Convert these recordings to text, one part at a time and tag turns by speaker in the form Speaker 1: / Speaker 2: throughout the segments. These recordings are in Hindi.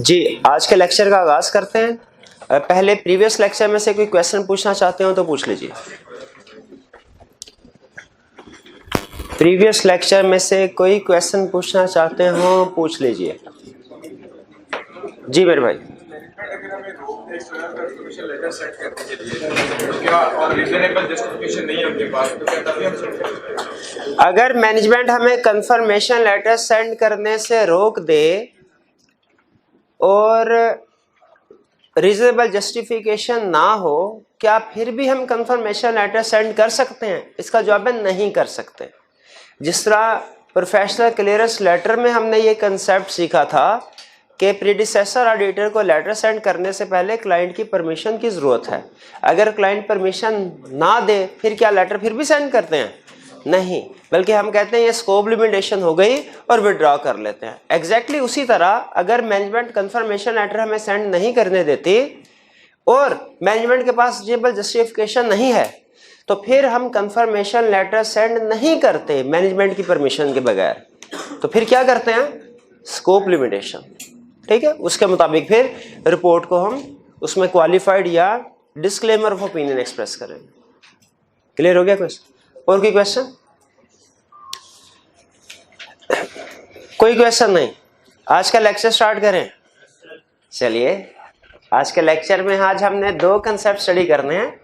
Speaker 1: जी, आज के लेक्चर का आगाज करते हैं। पहले प्रीवियस लेक्चर में से कोई क्वेश्चन पूछना चाहते हो तो पूछ लीजिए। प्रीवियस लेक्चर में से कोई क्वेश्चन पूछना चाहते हो पूछ लीजिए। जी मेरे भाई। अगर मैनेजमेंट हमें कंफर्मेशन लेटर सेंड करने से रोक दे और रीजनेबल जस्टिफिकेशन ना हो, क्या फिर भी हम कंफर्मेशन लेटर सेंड कर सकते हैं? इसका जवाब है नहीं कर सकते। जिस तरह प्रोफेशनल क्लियरेंस लेटर में हमने ये कंसेप्ट सीखा था कि प्रीडिसेसर ऑडिटर को लेटर सेंड करने से पहले क्लाइंट की परमिशन की ज़रूरत है। अगर क्लाइंट परमिशन ना दे फिर क्या लेटर फिर भी सेंड करते हैं? नहीं, बल्कि हम कहते हैं ये स्कोप लिमिटेशन हो गई और विड्रॉ कर लेते हैं। एग्जैक्टली उसी तरह अगर मैनेजमेंट कंफर्मेशन लेटर हमें सेंड नहीं करने देती और मैनेजमेंट के पास रीजनेबल जस्टिफिकेशन नहीं है तो फिर हम कंफर्मेशन लेटर सेंड नहीं करते मैनेजमेंट की परमिशन के बगैर। तो फिर क्या करते हैं? Scope limitation. ठीक है, उसके मुताबिक फिर रिपोर्ट को हम उसमें क्वालिफाइड या डिस्क्लेमर ऑफ ओपिनियन एक्सप्रेस करेंगे। क्लियर हो गया क्वेश्चन? और कोई क्वेश्चन? कोई क्वेश्चन नहीं? आज का लेक्चर स्टार्ट करें। चलिए, आज के लेक्चर में आज हमने दो कंसेप्ट स्टडी करने हैं।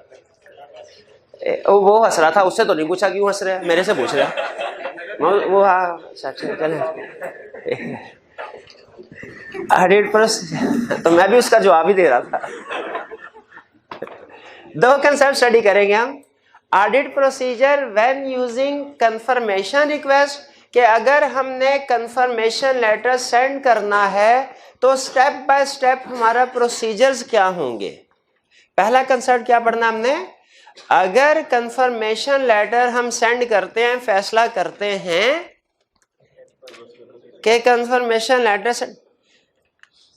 Speaker 1: वो हंस रहा था, उससे तो नहीं पूछा क्यों हंस रहा है, मेरे से पूछ रहा है वो। हाँ चले ऑडिट प्रोसीजर, तो मैं भी उसका जवाब ही दे रहा था। दो कंसेप्ट स्टडी करेंगे हम। Audit procedure when using confirmation request, कि अगर हमने कंफर्मेशन लेटर सेंड करना है तो स्टेप बाय स्टेप हमारा प्रोसीजर्स क्या होंगे। पहला कंसेप्ट क्या पढ़ना हमने? अगर कंफर्मेशन लेटर हम सेंड करते हैं, फैसला करते हैं कि कंफर्मेशन लेटर,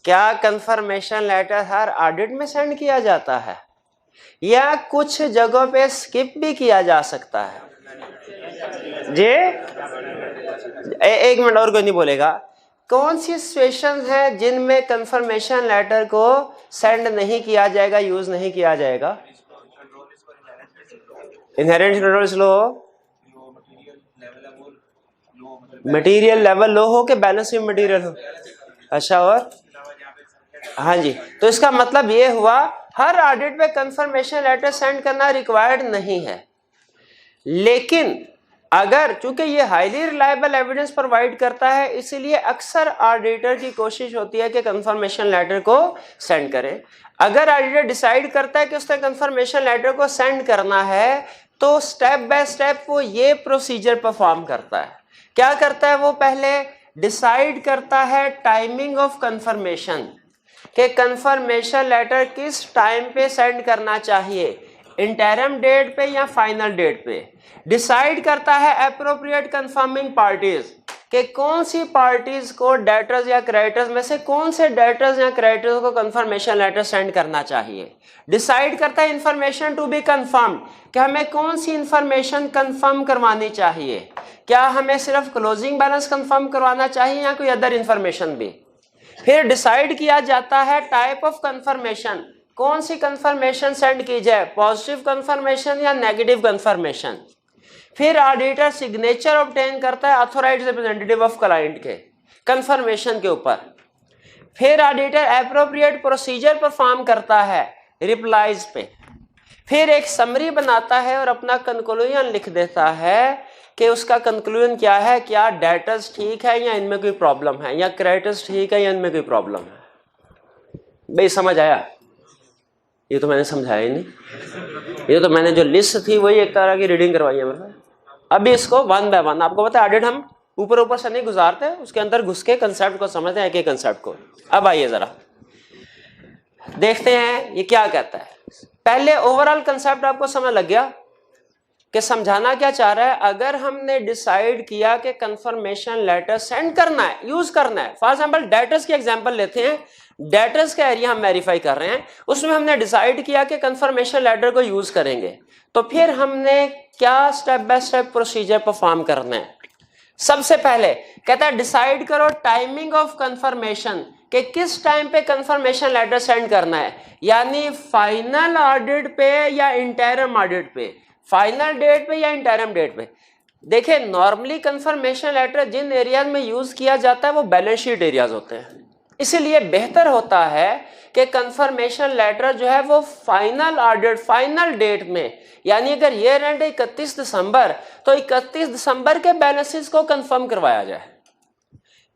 Speaker 1: क्या कंफर्मेशन लेटर हर ऑडिट में सेंड किया जाता है या कुछ जगहों पे स्किप भी किया जा सकता है? जी एक मिनट और कोई नहीं बोलेगा। कौन सी सिचुएशन है जिनमें कंफर्मेशन लेटर को सेंड नहीं किया जाएगा, यूज नहीं किया जाएगा? इनहेरेंट कंट्रोल लो, मटेरियल लेवल लो हो कि बैलेंस में मटेरियल हो। अच्छा, और हाँ जी, तो इसका मतलब ये हुआ हर ऑडिट में कंफर्मेशन लेटर सेंड करना रिक्वायर्ड नहीं है। लेकिन अगर चूंकि ये हाईली रिलायबल एविडेंस प्रोवाइड करता है, इसीलिए अक्सर ऑडिटर की कोशिश होती है कि कंफर्मेशन लेटर को सेंड करें। अगर ऑडिटर डिसाइड करता है कि उसने कंफर्मेशन लेटर को सेंड करना है तो स्टेप बाय स्टेप वो ये प्रोसीजर परफॉर्म करता है। क्या करता है? वो पहले डिसाइड करता है टाइमिंग ऑफ कंफर्मेशन, कि कंफर्मेशन लेटर किस टाइम पे सेंड करना चाहिए, इंटरम डेट पे या फाइनल डेट पे। डिसाइड करता है एप्रोप्रिएट कंफर्मिंग पार्टीज, कि कौन सी पार्टीज को डेटर्स या क्रेडिटर्स में से कौन से डेटर्स या क्रेडिटर्स को कंफर्मेशन लेटर सेंड करना चाहिए। डिसाइड करता है इंफॉर्मेशन टू बी कंफर्म्ड, कि हमें कौन सी इंफॉर्मेशन कंफर्म करवानी चाहिए। क्या हमें सिर्फ क्लोजिंग बैलेंस कंफर्म करवाना चाहिए या कोई अदर इंफॉर्मेशन भी। फिर डिसाइड किया जाता है टाइप ऑफ कंफर्मेशन, कौन सी कंफर्मेशन सेंड की जाए, पॉजिटिव कंफर्मेशन या नेगेटिव कंफर्मेशन। फिर ऑडिटर सिग्नेचर ऑब्टेन करता है ऑथोराइज्ड रिप्रेजेंटेटिव ऑफ क्लाइंट के कंफर्मेशन के ऊपर। फिर ऑडिटर एप्रोप्रिएट प्रोसीजर परफॉर्म करता है रिप्लाईज पे। फिर एक समरी बनाता है और अपना कंक्लूजन लिख देता है कि उसका कंक्लूजन क्या है, क्या डेटर्स ठीक है या इनमें कोई प्रॉब्लम है, या क्रेडिटर्स ठीक है या इनमें कोई प्रॉब्लम है। भाई समझ आया? ये तो मैंने समझाया ही नहीं, ये तो मैंने जो लिस्ट थी वही एक तरह की रीडिंग करवाई है मैंने। अभी इसको वन बाय वन, आपको पता है ऑडिट हम ऊपर ऊपर से नहीं गुजारते, उसके अंदर घुस के कंसेप्ट को समझते हैं, एक एक कंसेप्ट को। अब आइए जरा देखते हैं ये क्या कहता है। पहले ओवरऑल कंसेप्ट आपको समझ लग गया कि समझाना क्या चाह रहा है। अगर हमने डिसाइड किया कि कंफर्मेशन लेटर सेंड करना है, यूज करना है, फॉर एग्जांपल डेटर्स की एग्जांपल लेते हैं, डेटर्स का एरिया हम वेरीफाई कर रहे हैं, उसमें हमने डिसाइड किया कि कंफर्मेशन लेटर को यूज करेंगे, तो फिर हमने क्या step by step procedure perform करना है। सबसे पहले कहता है डिसाइड करो टाइमिंग ऑफ कंफर्मेशन, कि किस टाइम पे कंफर्मेशन लेटर सेंड करना है, यानी फाइनल ऑडिट पे या इंटरिम ऑडिट पे, फाइनल डेट पे या इंटरिम डेट पे। देखिए नॉर्मली कंफर्मेशन लेटर जिन एरियाज में यूज किया जाता है वो बैलेंस शीट एरियाज होते हैं, इसीलिए बेहतर होता है कि कंफर्मेशन लेटर जो है वो फाइनल ऑडिट फाइनल डेट में, यानी अगर ईयर एंड 31 दिसंबर तो 31 दिसंबर के बैलेंसेस को कंफर्म करवाया जाए।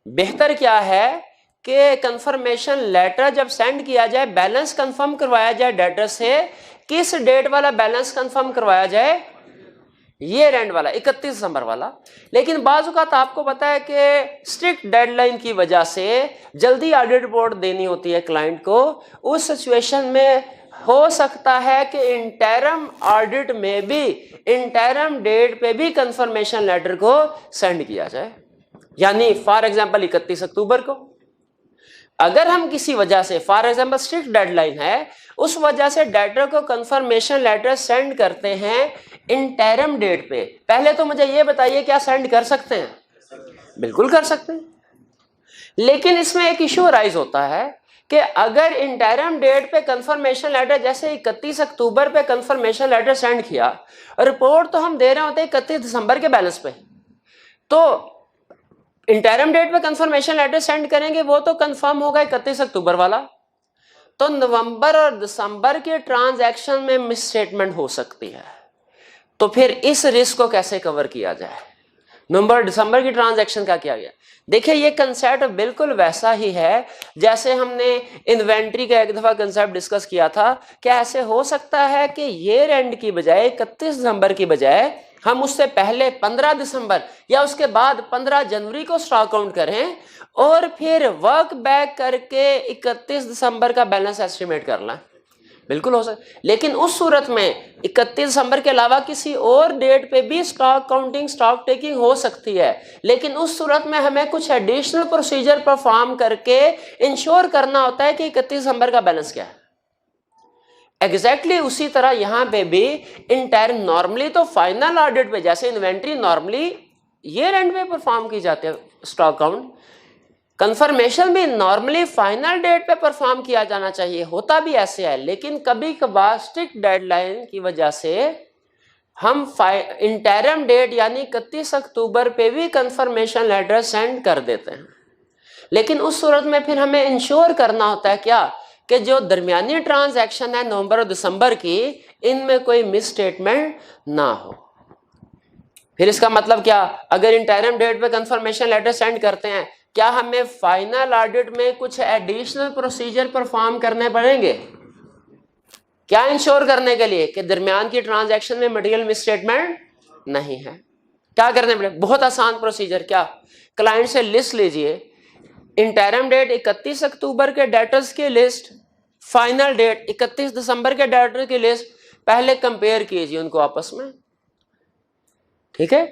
Speaker 1: बेहतर क्या है कि कंफर्मेशन लेटर जब सेंड किया जाए बैलेंस कंफर्म करवाया जाए डेटर से, किस डेट वाला बैलेंस कंफर्म करवाया जाए, ईयर एंड वाला 31 दिसंबर वाला। लेकिन बाज़ औक़ात आपको पता है कि स्ट्रिक्ट डेडलाइन की वजह से जल्दी ऑडिट रिपोर्ट देनी होती है क्लाइंट को, उस सिचुएशन में हो सकता है कि इंटरिम ऑडिट में भी इंटरिम डेट पे भी कंफर्मेशन लेटर को सेंड किया जाए, यानी फॉर एग्जांपल 31 अक्टूबर को अगर हम किसी वजह से फॉर एग्जांपल स्ट्रिक्ट डेडलाइन है उस वजह से डेटर को कंफर्मेशन लेटर सेंड करते हैं इंटरिम डेट पे, पहले तो मुझे ये बताइए क्या सेंड कर सकते हैं? बिल्कुल कर सकते हैं, लेकिन इसमें एक इशू राइज होता है कि अगर इंटरिम डेट पे कंफर्मेशन लेटर जैसे 31 अक्टूबर पे कंफर्मेशन लेटर सेंड किया, रिपोर्ट तो हम दे रहे होते हैं 31 दिसंबर के बैलेंस पे, तो इंटरिम डेट पे कंफर्मेशन लेटर सेंड करेंगे वो तो कंफर्म होगा 31 अक्टूबर वाला, तो नवंबर और दिसंबर के ट्रांजैक्शन में मिसस्टेटमेंट हो सकती है। तो फिर इस रिस्क को कैसे कवर किया जाए? नवंबर दिसंबर की ट्रांजैक्शन का किया गया। देखिए ये कंसेप्ट बिल्कुल वैसा ही है जैसे हमने इन्वेंट्री का एक दफा कंसेप्ट डिस्कस किया था। क्या ऐसे हो सकता है कि ईयर एंड की बजाय 31 दिसंबर की बजाय हम उससे पहले 15 दिसंबर या उसके बाद 15 जनवरी को स्टॉक काउंट करें और फिर वर्क बैक करके 31 दिसंबर का बैलेंस एस्टिमेट कर लें? बिल्कुल हो सकता, लेकिन उस सूरत में 31 दिसंबर के अलावा किसी और डेट पे भी स्टॉक काउंटिंग स्टॉक टेकिंग हो सकती है, लेकिन उस सूरत में हमें कुछ एडिशनल प्रोसीजर परफॉर्म करके इंश्योर करना होता है कि 31 दिसंबर का बैलेंस क्या है। एग्जैक्टली उसी तरह यहां पे भी इंटरिम नॉर्मली तो फाइनल ऑडिट पे जैसे इन्वेंट्री नॉर्मली ईयर एंड पे परफॉर्म की जाती है स्टॉक काउंट, कंफर्मेशन भी नॉर्मली फाइनल डेट पे परफॉर्म किया जाना चाहिए, होता भी ऐसे है, लेकिन कभी कभार स्ट्रिक्ट डेडलाइन की वजह से हम इंटरिम डेट यानी 31 अक्टूबर पे भी कंफर्मेशन लेटर सेंड कर देते हैं। लेकिन उस सूरत में फिर हमें इंश्योर करना होता है क्या कि जो दरमियानी ट्रांजैक्शन है नवंबर और दिसंबर की, इनमें कोई मिस स्टेटमेंट ना हो। फिर इसका मतलब क्या, अगर इंटरिम डेट पे कंफर्मेशन लेटर सेंड करते हैं क्या हमें फाइनल ऑडिट में कुछ एडिशनल प्रोसीजर परफॉर्म करने पड़ेंगे? क्या इंश्योर करने के लिए कि दरमियान की ट्रांजैक्शन में मटेरियल मिस स्टेटमेंट नहीं है? क्या करने पड़ेगा? बहुत आसान प्रोसीजर। क्या, क्लाइंट से लिस्ट लीजिए, इंटरिम डेट 31 अक्टूबर के डेटर्स की लिस्ट, फाइनल डेट 31 दिसंबर के डेटर्स की लिस्ट, पहले कंपेयर कीजिए उनको आपस में, ठीक है?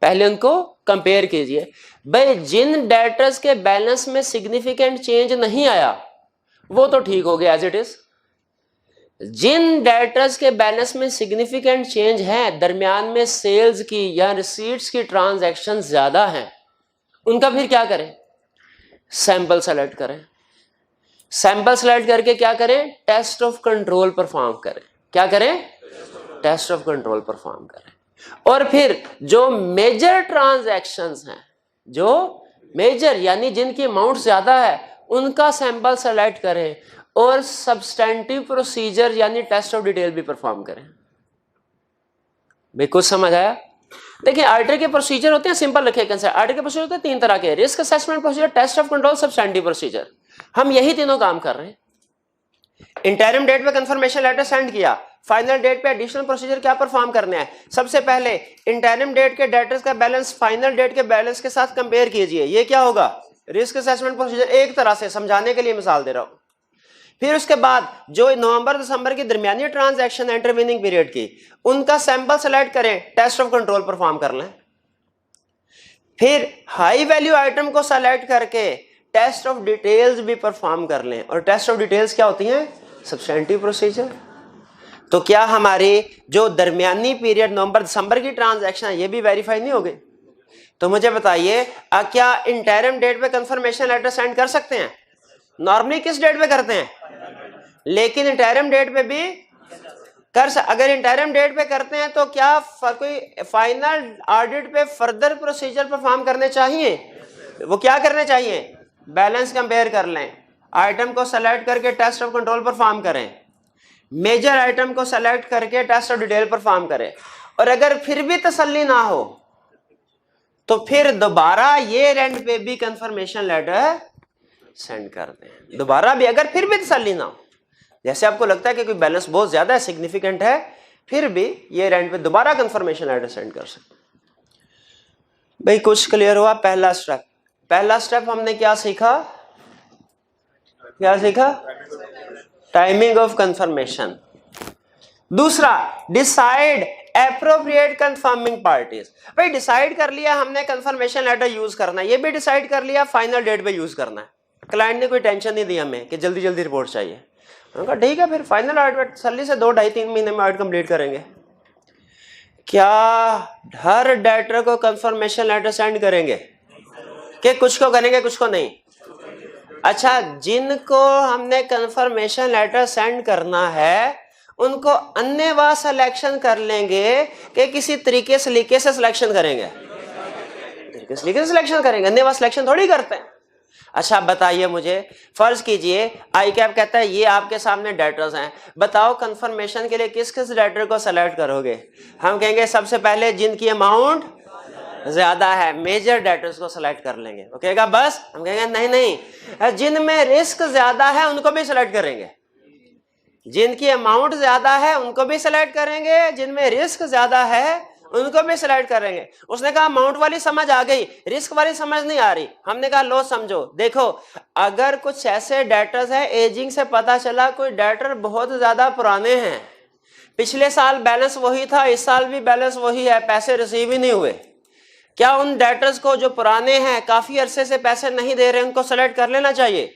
Speaker 1: पहले उनको कंपेयर कीजिए। भाई जिन डेटर्स के बैलेंस में सिग्निफिकेंट चेंज नहीं आया वो तो ठीक हो गया एज इट इज, जिन डेटर्स के बैलेंस में सिग्निफिकेंट चेंज है, दरमियान में सेल्स की या रिसीट्स की ट्रांजैक्शन ज्यादा हैं, उनका फिर क्या करें? सैंपल सेलेक्ट करें। सैंपल सेलेक्ट करके क्या करें? टेस्ट ऑफ कंट्रोल परफॉर्म करें। क्या करें? टेस्ट ऑफ कंट्रोल परफॉर्म करें। और फिर जो मेजर ट्रांजैक्शंस हैं, जो मेजर यानी जिनकी अमाउंट ज्यादा है, उनका सैंपल सेलेक्ट करें और सब्सटेंटिव प्रोसीजर यानी टेस्ट ऑफ डिटेल भी परफॉर्म करें। बिल्कुल समझ आया? देखिए ऑडिटर के प्रोसीजर होते हैं, सिंपल रखे कंसेप्ट। ऑडिटर के प्रोसीजर होते हैं 3 तरह के, risk assessment procedure, test of control, substantive procedure. हम यही तीनों काम कर रहे हैं। इंटरिम डेट पे कंफर्मेशन लेटर सेंड किया, फाइनल डेट पे एडिशनल प्रोसीजर क्या परफॉर्म करने हैं? सबसे पहले इंटरिम डेट के डेटर्स का बैलेंस फाइनल डेट के बैलेंस के साथ कंपेयर कीजिए। ये क्या होगा? Risk assessment procedure. एक तरह से समझाने के लिए मिसाल दे रहा हूं। फिर उसके बाद जो नवंबर दिसंबर की दरमियानी ट्रांजैक्शन इंटरवीनिंग पीरियड की, उनका सैंपल सेलेक्ट करें, टेस्ट ऑफ कंट्रोल परफॉर्म कर लें। फिर हाई वैल्यू आइटम को सेलेक्ट करके टेस्ट ऑफ डिटेल्स भी परफॉर्म कर लें। और टेस्ट ऑफ डिटेल्स क्या होती हैं? Substantive procedure. तो क्या हमारी जो दरमियानी पीरियड नवंबर दिसंबर की ट्रांजैक्शन है, ये भी वेरीफाई नहीं हो गई? तो मुझे बताइए क्या इंटरिम डेट पे कंफर्मेशन लेटर सेंड कर सकते हैं? नॉर्मली किस डेट पे करते हैं, लेकिन इंटरिम डेट पे भी अगर इंटरिम डेट पे करते हैं तो क्या कोई फाइनल ऑडिट पे फर्दर प्रोसीजर परफॉर्म करने चाहिए? वो क्या करने चाहिए? बैलेंस कंपेयर कर लें, आइटम को सेलेक्ट करके टेस्ट ऑफ कंट्रोल परफॉर्म करें, मेजर आइटम को सेलेक्ट करके टेस्ट ऑफ डिटेल परफॉर्म करें, और अगर फिर भी तसल्ली ना हो तो फिर दोबारा ये एंड पे भी कंफर्मेशन लेटर सेंड कर दें। दोबारा भी अगर फिर भी तसल्ली ना हो, जैसे आपको लगता है कि कोई बैलेंस बहुत ज्यादा सिग्निफिकेंट है, फिर भी ये एंड पे दोबारा कंफर्मेशन लेटर सेंड कर सकते। भाई कुछ क्लियर हुआ? पहला स्टेप हमने क्या सीखा? Timing of confirmation. दूसरा, डिसाइड एप्रोप्रिएट कंफर्मिंग पार्टीज। भाई डिसाइड कर लिया हमने कंफर्मेशन लेटर यूज करना है, ये भी डिसाइड कर लिया फाइनल डेट पे यूज करना है। क्लाइंट ने कोई टेंशन नहीं दी हमें कि जल्दी जल्दी रिपोर्ट चाहिए, उन्होंने कहा ठीक है फिर फाइनल ऑडिट तसल्ली से 2, 2.5, 3 महीने में ऑडिट कंप्लीट करेंगे। क्या हर डेटर को कंफर्मेशन लेटर सेंड करेंगे कि कुछ को करेंगे कुछ को नहीं? अच्छा, जिनको हमने कंफर्मेशन लेटर सेंड करना है उनको अन्यवा सिलेक्शन कर लेंगे कि किसी तरीके से सिलेक्शन करेंगे? तरीके से सिलेक्शन करेंगे, अन्यवा सिलेक्शन थोड़ी करते हैं। अच्छा बताइए मुझे, फर्ज कीजिए आई कैप कहता है ये आपके सामने डेटर्स हैं, बताओ कंफर्मेशन के लिए किस किस डेटर को सेलेक्ट करोगे? हम कहेंगे सबसे पहले जिनकी अमाउंट ज्यादा है, मेजर डेटर्स को सेलेक्ट कर लेंगे। वो कहेगा बस? हम कहेंगे नहीं, जिनमें रिस्क ज्यादा है उनको भी सेलेक्ट करेंगे, जिनकी अमाउंट ज्यादा है उनको भी सेलेक्ट करेंगे, जिनमें रिस्क ज्यादा है उनको भी सिलेक्ट करेंगे। उसने कहा अमाउंट वाली समझ आ गई, रिस्क वाली समझ नहीं आ रही। हमने कहा लो समझो, देखो अगर कुछ ऐसे डेटर्स हैं, एजिंग से पता चला कोई डेटर बहुत ज्यादा पुराने हैं, पिछले साल बैलेंस वही था, इस साल भी बैलेंस वही है, पैसे रिसीव ही नहीं हुए, क्या उन डेटर्स को जो पुराने हैं काफी अरसे से पैसे नहीं दे रहे उनको सेलेक्ट कर लेना चाहिए?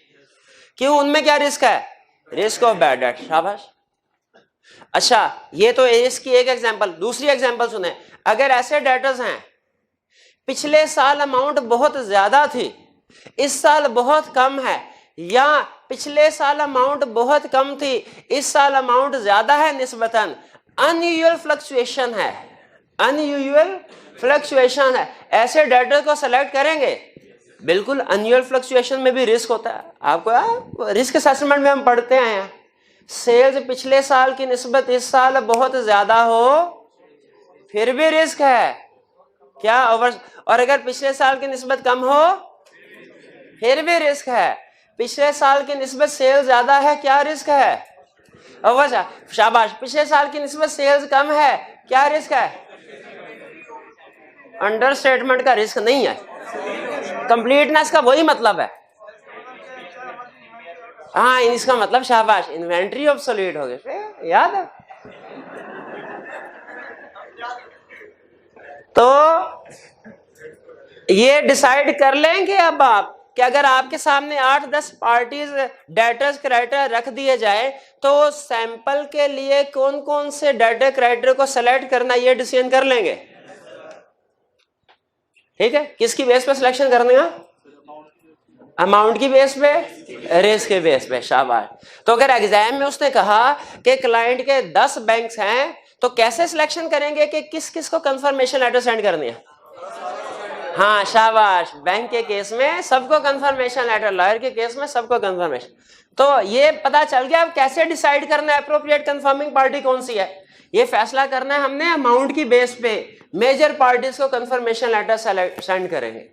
Speaker 1: क्यों, उनमें क्या रिस्क है? Risk of bad debt. शाबाश। अच्छा ये तो इसकी एक एग्जांपल। दूसरी एग्जांपल सुने, अगर ऐसे डेटर्स हैं पिछले साल अमाउंट बहुत ज्यादा थी, इस साल बहुत कम है, या पिछले साल अमाउंट बहुत कम थी, इस साल अमाउंट ज्यादा है निस्बतन, अनयूजुअल फ्लक्चुएशन है, अनयूजुअल फ्लक्चुएशन है, ऐसे डेटर को सेलेक्ट करेंगे? बिल्कुल, अनयूजुअल फ्लक्चुएशन में भी रिस्क होता है। आपको रिस्क असेसमेंट में हम पढ़ते आए हैं, सेल्स पिछले साल की निस्बत इस साल बहुत ज्यादा हो फिर भी रिस्क है क्या? और अगर पिछले साल की निस्बत कम हो फिर भी रिस्क है। पिछले साल की निस्बत सेल्स ज्यादा है, क्या रिस्क है? अवश्य। शाबाश। पिछले साल की निस्बत सेल्स कम है, क्या रिस्क है? अंडरस्टेटमेंट का रिस्क नहीं है, कंप्लीटनेस का वही मतलब है। हाँ, इसका मतलब शाबाश, इन्वेंट्री ऑब्सोलीट हो गए, याद है? तो ये डिसाइड कर लेंगे अब आप कि अगर आपके सामने 8-10 पार्टीज डेटर्स क्राइटेरिया रख दिए जाए तो सैंपल के लिए कौन कौन से डेटा क्राइटेरिया को सेलेक्ट करना, ये डिसीजन कर लेंगे। ठीक है, किसकी बेस पे सिलेक्शन करने का? अमाउंट की बेस पे, रिस्क के बेस पे। शाबाश। तो अगर एग्जाम में उसने कहा कि क्लाइंट के 10 बैंक्स हैं तो कैसे सिलेक्शन करेंगे कि किस किस को कंफर्मेशन लेटर सेंड करनी है? हाँ शाबाश, बैंक के केस में सबको कंफर्मेशन लेटर, लॉयर के केस में सबको कंफर्मेशन। तो ये पता चल गया अब कैसे डिसाइड करना है एप्रोप्रिएट कंफर्मिंग पार्टी कौन सी है। ये फैसला करना है हमने अमाउंट की बेस पे, मेजर पार्टीज को कंफर्मेशन लेटर सेंड करेंगे।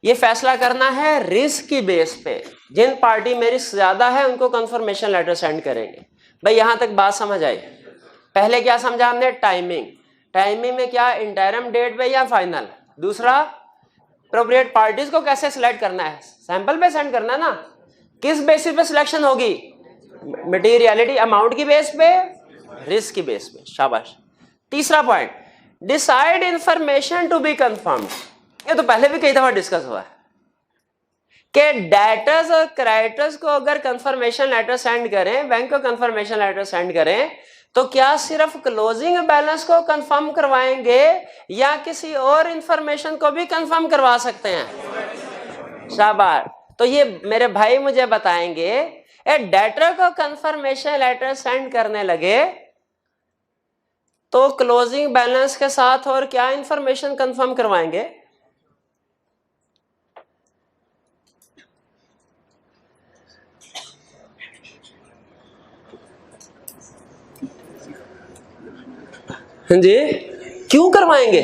Speaker 1: ये फैसला करना है रिस्क की बेस पे, जिन पार्टी में रिस्क ज्यादा है उनको कंफर्मेशन लेटर सेंड करेंगे। भाई यहां तक बात समझ आई? पहले क्या समझा हमने? टाइमिंग। टाइमिंग में क्या, इंटरिम डेट पे या फाइनल? दूसरा, एप्रोप्रिएट पार्टीज को कैसे सिलेक्ट करना है? सैंपल पे सेंड करना है ना। किस बेसिस पे सिलेक्शन होगी? मटेरियलिटी, अमाउंट की बेस पे, रिस्क की बेस पे। शाबाश। तीसरा point, decide information to be confirmed. ये तो पहले भी कई दफा डिस्कस हुआ है कि डेटर्स और क्रेडिटर्स को अगर कंफर्मेशन लेटर सेंड करें, बैंक को कंफर्मेशन लेटर सेंड करें, तो क्या सिर्फ क्लोजिंग बैलेंस को कंफर्म करवाएंगे या किसी और इंफॉर्मेशन को भी कंफर्म करवा सकते हैं? शाबाश। तो ये मेरे भाई मुझे बताएंगे, डेटर को कंफर्मेशन लेटर सेंड करने लगे तो क्लोजिंग बैलेंस के साथ और क्या इंफॉर्मेशन कंफर्म करवाएंगे? जी, क्यों करवाएंगे?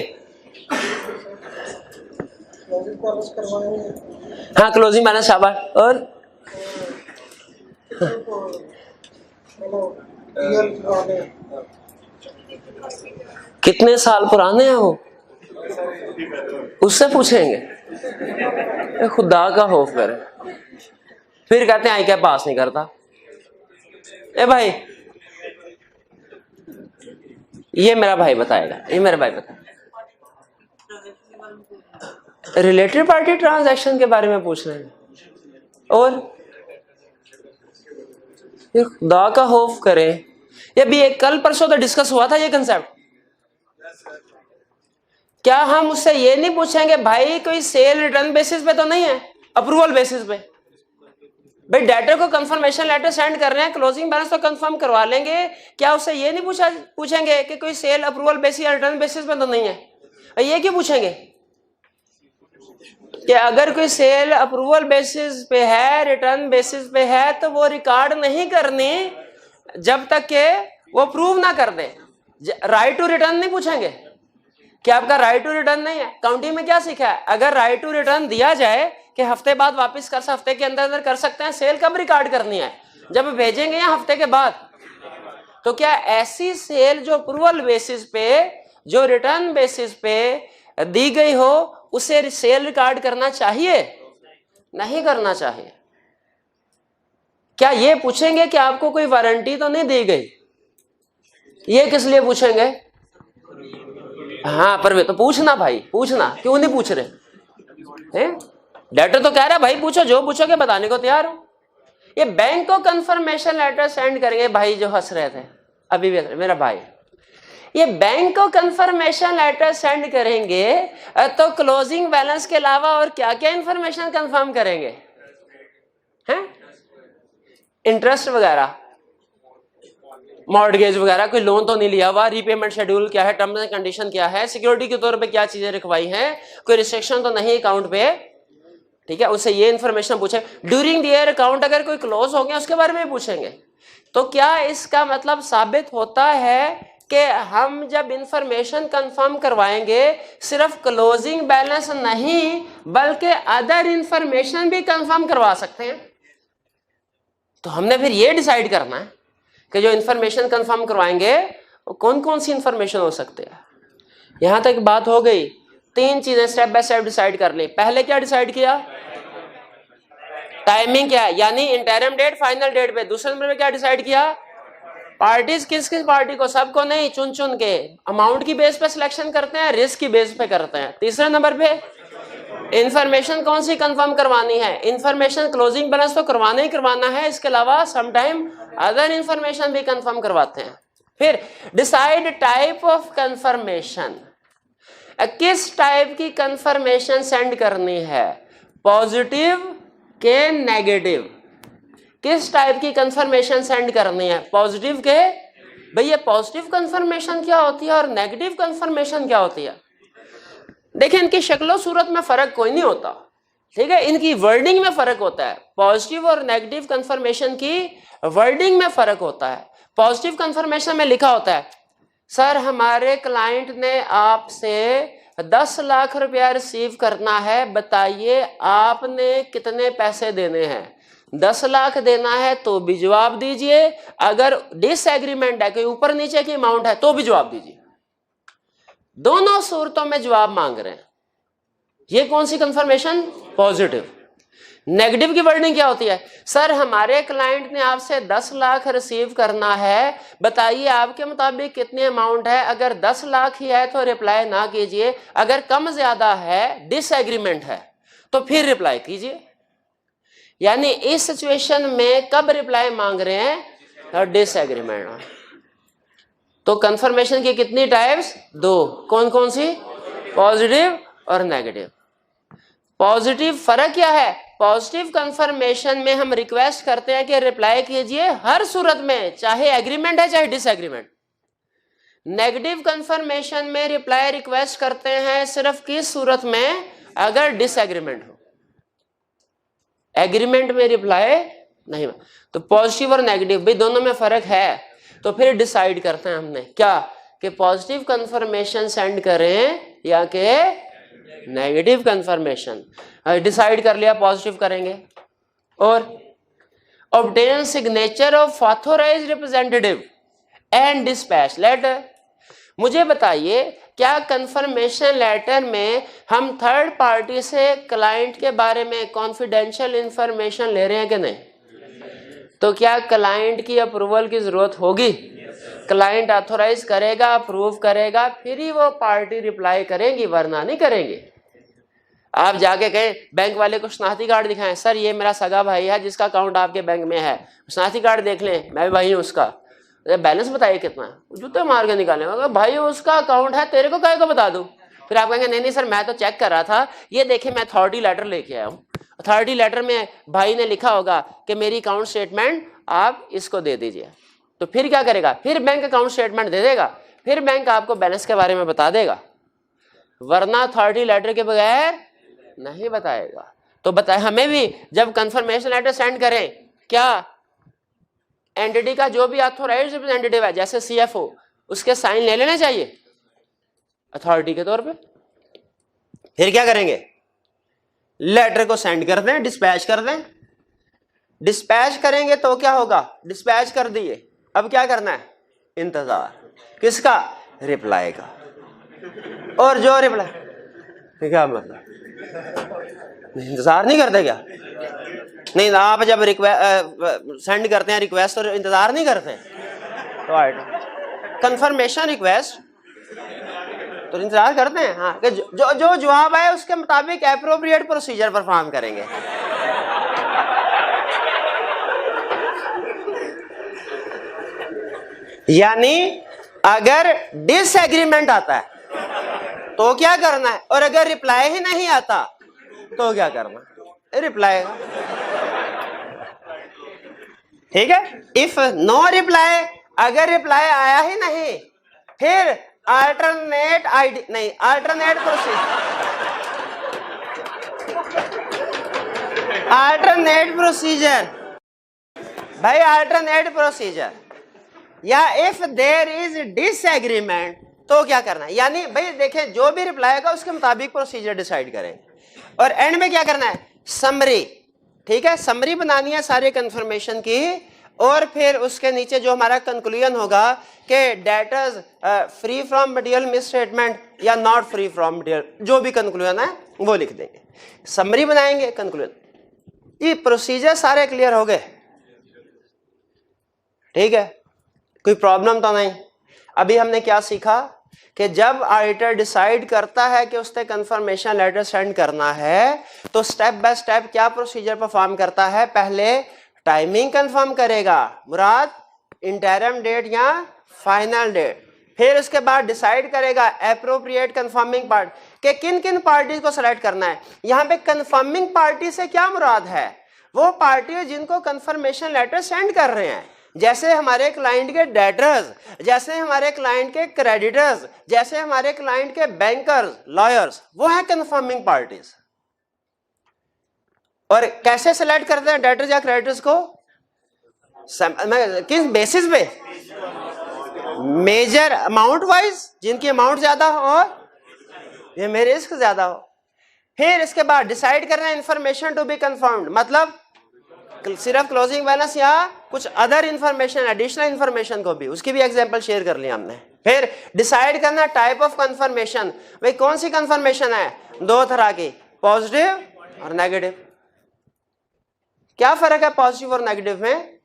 Speaker 1: हाँ, क्लोजिंग बैलेंस, शाबाश। और कितने साल पुराने हैं वो, उससे पूछेंगे। खुदा का खौफ करे, फिर कहते हैं आई क्या पास नहीं करता। ए भाई, ये मेरा भाई बताएगा, ये मेरा भाई बताएगा। रिलेटेड पार्टी ट्रांजैक्शन के बारे में पूछ रहे हैं। और ये खुदा का खौफ करे, ये भी एक कल परसों तो डिस्कस हुआ था ये कंसेप्ट। क्या हम उससे ये नहीं पूछेंगे भाई कोई सेल रिटर्न बेसिस पे तो नहीं है, अप्रूवल बेसिस पे? भाई डेटर को कंफर्मेशन लेटर सेंड कर रहे हैं, क्लोजिंग बैलेंस तो कंफर्म करवा लेंगे, क्या उससे ये नहीं पूछेंगे कि कोई सेल अप्रूवल बेसिस या रिटर्न बेसिस पे तो नहीं है? ये क्यों पूछेंगे कि अगर कोई सेल अप्रूवल बेसिस पे है, रिटर्न बेसिस पे है, तो वो रिकॉर्ड नहीं करनी जब तक के वो प्रूव ना कर दे। राइट टू रिटर्न नहीं पूछेंगे कि आपका राइट टू रिटर्न नहीं है। काउंटिंग में क्या सीखा है, अगर राइट टू रिटर्न दिया जाए कि हफ्ते बाद वापस कर, हफ्ते के अंदर अंदर कर सकते हैं, सेल कब रिकॉर्ड करनी है? जब भेजेंगे या हफ्ते के बाद। तो क्या ऐसी सेल जो अप्रूवल बेसिस पे, जो रिटर्न बेसिस पे दी गई हो, उसे सेल रिकॉर्ड करना चाहिए? नहीं करना चाहिए। क्या ये पूछेंगे कि आपको कोई वारंटी तो नहीं दी गई? ये किस लिए पूछेंगे? हाँ, पर वे तो पूछना भाई, पूछना। क्यों नहीं पूछ रहे? डेटर तो कह रहा है भाई पूछो, जो पूछोगे बताने को तैयार हो। ये बैंक को कंफर्मेशन लेटर सेंड करेंगे, भाई जो हंस रहे थे अभी भी, मेरा भाई, ये बैंक को कंफर्मेशन लेटर सेंड करेंगे तो क्लोजिंग बैलेंस के अलावा और क्या क्या इंफॉर्मेशन कंफर्म करेंगे? हैं? इंटरेस्ट वगैरह, मॉर्गेज वगैरह, कोई लोन तो नहीं लिया हुआ, रीपेमेंट शेड्यूल क्या है, टर्म्स एंड कंडीशन क्या है, सिक्योरिटी के तौर पे क्या चीजें रखवाई हैं, कोई रिस्ट्रिक्शन तो नहीं अकाउंट पे, ठीक है, उससे ये इंफॉर्मेशन पूछे। ड्यूरिंग द ईयर अकाउंट अगर कोई क्लोज हो गया उसके बारे में पूछेंगे। तो क्या इसका मतलब साबित होता है कि हम जब इंफॉर्मेशन कंफर्म करवाएंगे सिर्फ क्लोजिंग बैलेंस नहीं बल्कि अदर इंफॉर्मेशन भी कंफर्म करवा सकते हैं? तो हमने फिर ये डिसाइड करना है कि जो इंफॉर्मेशन कंफर्म करवाएंगे वो कौन कौन सी इंफॉर्मेशन हो सकते हैं। यहां तक बात हो गई। 3 चीजें स्टेप बाय स्टेप डिसाइड कर ली। पहले क्या डिसाइड किया? टाइमिंग क्या है, यानी इंटरिम डेट, फाइनल डेट पे। दूसरे नंबर पे क्या डिसाइड किया? पार्टीज किस किस पार्टी को, सबको नहीं, चुन चुन के। अमाउंट की बेस पे सिलेक्शन करते हैं, रिस्क की बेस पे करते हैं। तीसरे नंबर पे इंफॉर्मेशन कौन सी कंफर्म करवानी है। इंफॉर्मेशन क्लोजिंग बैलेंस तो करवाना ही करवाना है, इसके अलावा समटाइम अदर इंफॉर्मेशन भी कंफर्म करवाते हैं। फिर डिसाइड टाइप ऑफ कंफर्मेशन, किस टाइप की कंफर्मेशन सेंड करनी है, पॉजिटिव के नेगेटिव, किस टाइप की कंफर्मेशन सेंड करनी है, पॉजिटिव के। भैया पॉजिटिव कंफर्मेशन क्या होती है और नेगेटिव कंफर्मेशन क्या होती है? देखिए इनकी शक्लों सूरत में फर्क कोई नहीं होता, ठीक है, इनकी वर्डिंग में फर्क होता है। पॉजिटिव और नेगेटिव कंफर्मेशन की वर्डिंग में फर्क होता है। पॉजिटिव कंफर्मेशन में लिखा होता है, सर हमारे क्लाइंट ने आपसे 10 लाख रुपया रिसीव करना है, बताइए आपने कितने पैसे देने हैं। 10 लाख देना है तो भी जवाब दीजिए, अगर डिसएग्रीमेंट है, कोई ऊपर नीचे की अमाउंट है तो भी जवाब दीजिए। दोनों सूरतों में जवाब मांग रहे हैं। ये कौन सी कंफर्मेशन? पॉजिटिव। नेगेटिव की वर्डिंग क्या होती है? सर हमारे क्लाइंट ने आपसे 10 लाख रिसीव करना है, बताइए आपके मुताबिक कितनी अमाउंट है। अगर 10 लाख ही है तो रिप्लाई ना कीजिए, अगर कम ज्यादा है, डिसएग्रीमेंट है, तो फिर रिप्लाई कीजिए। यानी इस सिचुएशन में कब रिप्लाई मांग रहे हैं? डिसएग्रीमेंट। तो कंफर्मेशन की कितनी टाइप्स? 2। कौन कौन सी? पॉजिटिव और नेगेटिव। पॉजिटिव फर्क क्या है? पॉजिटिव कंफर्मेशन में हम रिक्वेस्ट करते हैं कि रिप्लाई कीजिए हर सूरत में, चाहे एग्रीमेंट है चाहे डिसएग्रीमेंट। नेगेटिव कंफर्मेशन में रिप्लाई रिक्वेस्ट करते हैं सिर्फ किस सूरत में, अगर डिसएग्रीमेंट हो, एग्रीमेंट में रिप्लाई नहीं हो। तो पॉजिटिव और नेगेटिव भाई दोनों में फर्क है, तो फिर डिसाइड करते हैं हमने क्या कि पॉजिटिव कंफर्मेशन सेंड करें या कि नेगेटिव कंफर्मेशन। डिसाइड कर लिया पॉजिटिव करेंगे। और obtain signature of authorized representative and dispatch letter. मुझे बताइए क्या कंफर्मेशन लेटर में हम थर्ड पार्टी से क्लाइंट के बारे में कॉन्फिडेंशियल इंफॉर्मेशन ले रहे हैं कि नहीं? तो क्या क्लाइंट की अप्रूवल की जरूरत होगी? क्लाइंट ऑथोराइज करेगा, अप्रूव करेगा, फिर ही वो पार्टी रिप्लाई करेंगी, वरना नहीं करेंगे। आप जाके कहें बैंक वाले को शनाख्ती कार्ड दिखाएं, सर ये मेरा सगा भाई है जिसका अकाउंट आपके बैंक में है, शनाख्ती कार्ड देख लें, मैं भी भाई हूँ उसका, बैलेंस बताइए कितना है, जूते मार के निकालें, अगर भाई उसका अकाउंट है तेरे को कहे को बता दूं। फिर आप कहेंगे नहीं सर मैं तो चेक कर रहा था, ये देखे मैं अथॉरिटी लेटर लेके आया हूँ, अथॉरिटी लेटर में भाई ने लिखा होगा कि मेरी अकाउंट स्टेटमेंट आप इसको दे दीजिए। तो फिर क्या करेगा? फिर बैंक अकाउंट स्टेटमेंट दे देगा, फिर बैंक आपको बैलेंस के बारे में बता देगा, वरना अथॉरिटी लेटर के बगैर नहीं बताएगा। तो बताए हमें भी जब कंफर्मेशन लेटर सेंड करें, क्या एंटिटी का जो भी ऑथोराइज्ड रिप्रेजेंटेटिव है जैसे CFO, उसके साइन ले लेने चाहिए अथॉरिटी के तौर पे। फिर क्या करेंगे? लेटर को सेंड कर दें, डिस्पैच कर दें। डिस्पैच करेंगे तो क्या होगा? डिस्पैच कर दिए, अब क्या करना है? इंतजार किसका? रिप्लाई का। और जो रिप्लाई क्या मतलब इंतजार नहीं करते क्या? नहीं, आप जब सेंड करते हैं रिक्वेस्ट तो इंतजार नहीं करते, तो कंफर्मेशन रिक्वेस्ट तो इंतजार करते हैं। हाँ, कि जो जवाब आए उसके मुताबिक एप्रोप्रिएट प्रोसीजर परफॉर्म करेंगे। यानी अगर डिसएग्रीमेंट आता है तो क्या करना है, और अगर रिप्लाई ही नहीं आता तो क्या करना? रिप्लाई। ठीक है, इफ नो रिप्लाई, अगर रिप्लाई आया ही नहीं, फिर अल्टरनेट आईडी नहीं, अल्टरनेट प्रोसीजर, अल्टरनेट प्रोसीजर भाई, अल्टरनेट प्रोसीजर। या इफ देयर इज डिसएग्रीमेंट तो क्या करना है? यानी भाई देखें जो भी रिप्लाई आएगा उसके मुताबिक प्रोसीजर डिसाइड करें। और एंड में क्या करना है? समरी। ठीक है, समरी बनानी है सारे कंफर्मेशन की, और फिर उसके नीचे जो हमारा कंक्लूजन होगा कि debtors free from material misstatement या नॉट फ्री फ्रॉम मटेरियल, जो भी कंक्लूजन है वो लिख देंगे, समरी बनाएंगे, कंक्लूजन। ये प्रोसीजर सारे क्लियर हो गए? ठीक है, कोई प्रॉब्लम तो नहीं? अभी हमने क्या सीखा कि जब ऑडिटर डिसाइड करता है कि उसने कंफर्मेशन लेटर सेंड करना है तो स्टेप बाय स्टेप क्या प्रोसीजर परफॉर्म करता है? पहले टाइमिंग कंफर्म करेगा, मुराद इंटरम डेट या फाइनल डेट। फिर उसके बाद डिसाइड करेगा एप्रोप्रिएट कंफर्मिंग पार्ट के किन किन पार्टी को सेलेक्ट करना है। यहाँ पे कंफर्मिंग पार्टी से क्या मुराद है? वो पार्टी जिनको कंफर्मेशन लेटर सेंड कर रहे हैं, जैसे हमारे क्लाइंट के डेटर्स, जैसे हमारे क्लाइंट के क्रेडिटर्स, जैसे हमारे क्लाइंट के बैंकर्स, लॉयर्स, वो है कंफर्मिंग पार्टीज। और कैसे सेलेक्ट करते हैं डेटर्स या क्रेडिटर्स को? किस बेसिस पे? मेजर अमाउंट वाइज, जिनकी अमाउंट ज्यादा हो और ये मेरे रिस्क ज्यादा हो। फिर इसके बाद डिसाइड करना है इंफॉर्मेशन टू बी कंफर्म्ड, मतलब सिर्फ क्लोजिंग बैलेंस या कुछ अदर इंफॉर्मेशन, एडिशनल इंफॉर्मेशन को भी, उसकी भी एग्जांपल शेयर कर लिया हमने। फिर डिसाइड करना टाइप ऑफ कंफर्मेशन, भाई कौन सी कंफर्मेशन है? दो तरह की, पॉजिटिव और नेगेटिव। क्या फर्क है पॉजिटिव और नेगेटिव में?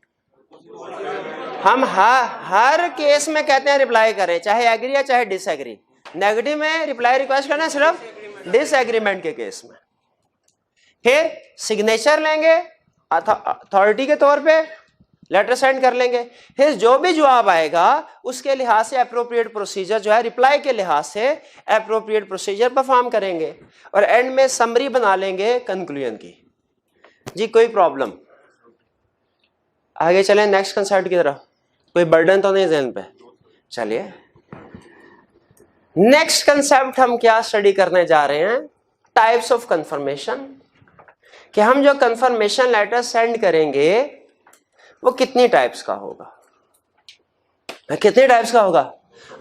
Speaker 1: हम हर केस में कहते हैं रिप्लाई करें, चाहे एग्री या चाहे डिसएग्री। नेगेटिव में रिप्लाई रिक्वेस्ट करना सिर्फ डिसएग्रीमेंट के केस में। फिर सिग्नेचर लेंगे अथॉरिटी के तौर पे, लेटर सेंड कर लेंगे। फिर जो भी जवाब आएगा उसके लिहाज से एप्रोप्रिएट प्रोसीजर जो है, रिप्लाई के लिहाज से एप्रोप्रिएट प्रोसीजर परफॉर्म करेंगे। और एंड में समरी बना लेंगे कंक्लूजन की जी कोई प्रॉब्लम? आगे चलें नेक्स्ट कंसेप्ट की तरफ। कोई बर्डन तो नहीं ज़हन पे? चलिए नेक्स्ट कंसेप्ट हम क्या स्टडी करने जा रहे हैं, टाइप्स ऑफ कंफर्मेशन। कि हम जो कंफर्मेशन लेटर सेंड करेंगे वो कितनी टाइप्स का होगा। कितने टाइप्स का होगा?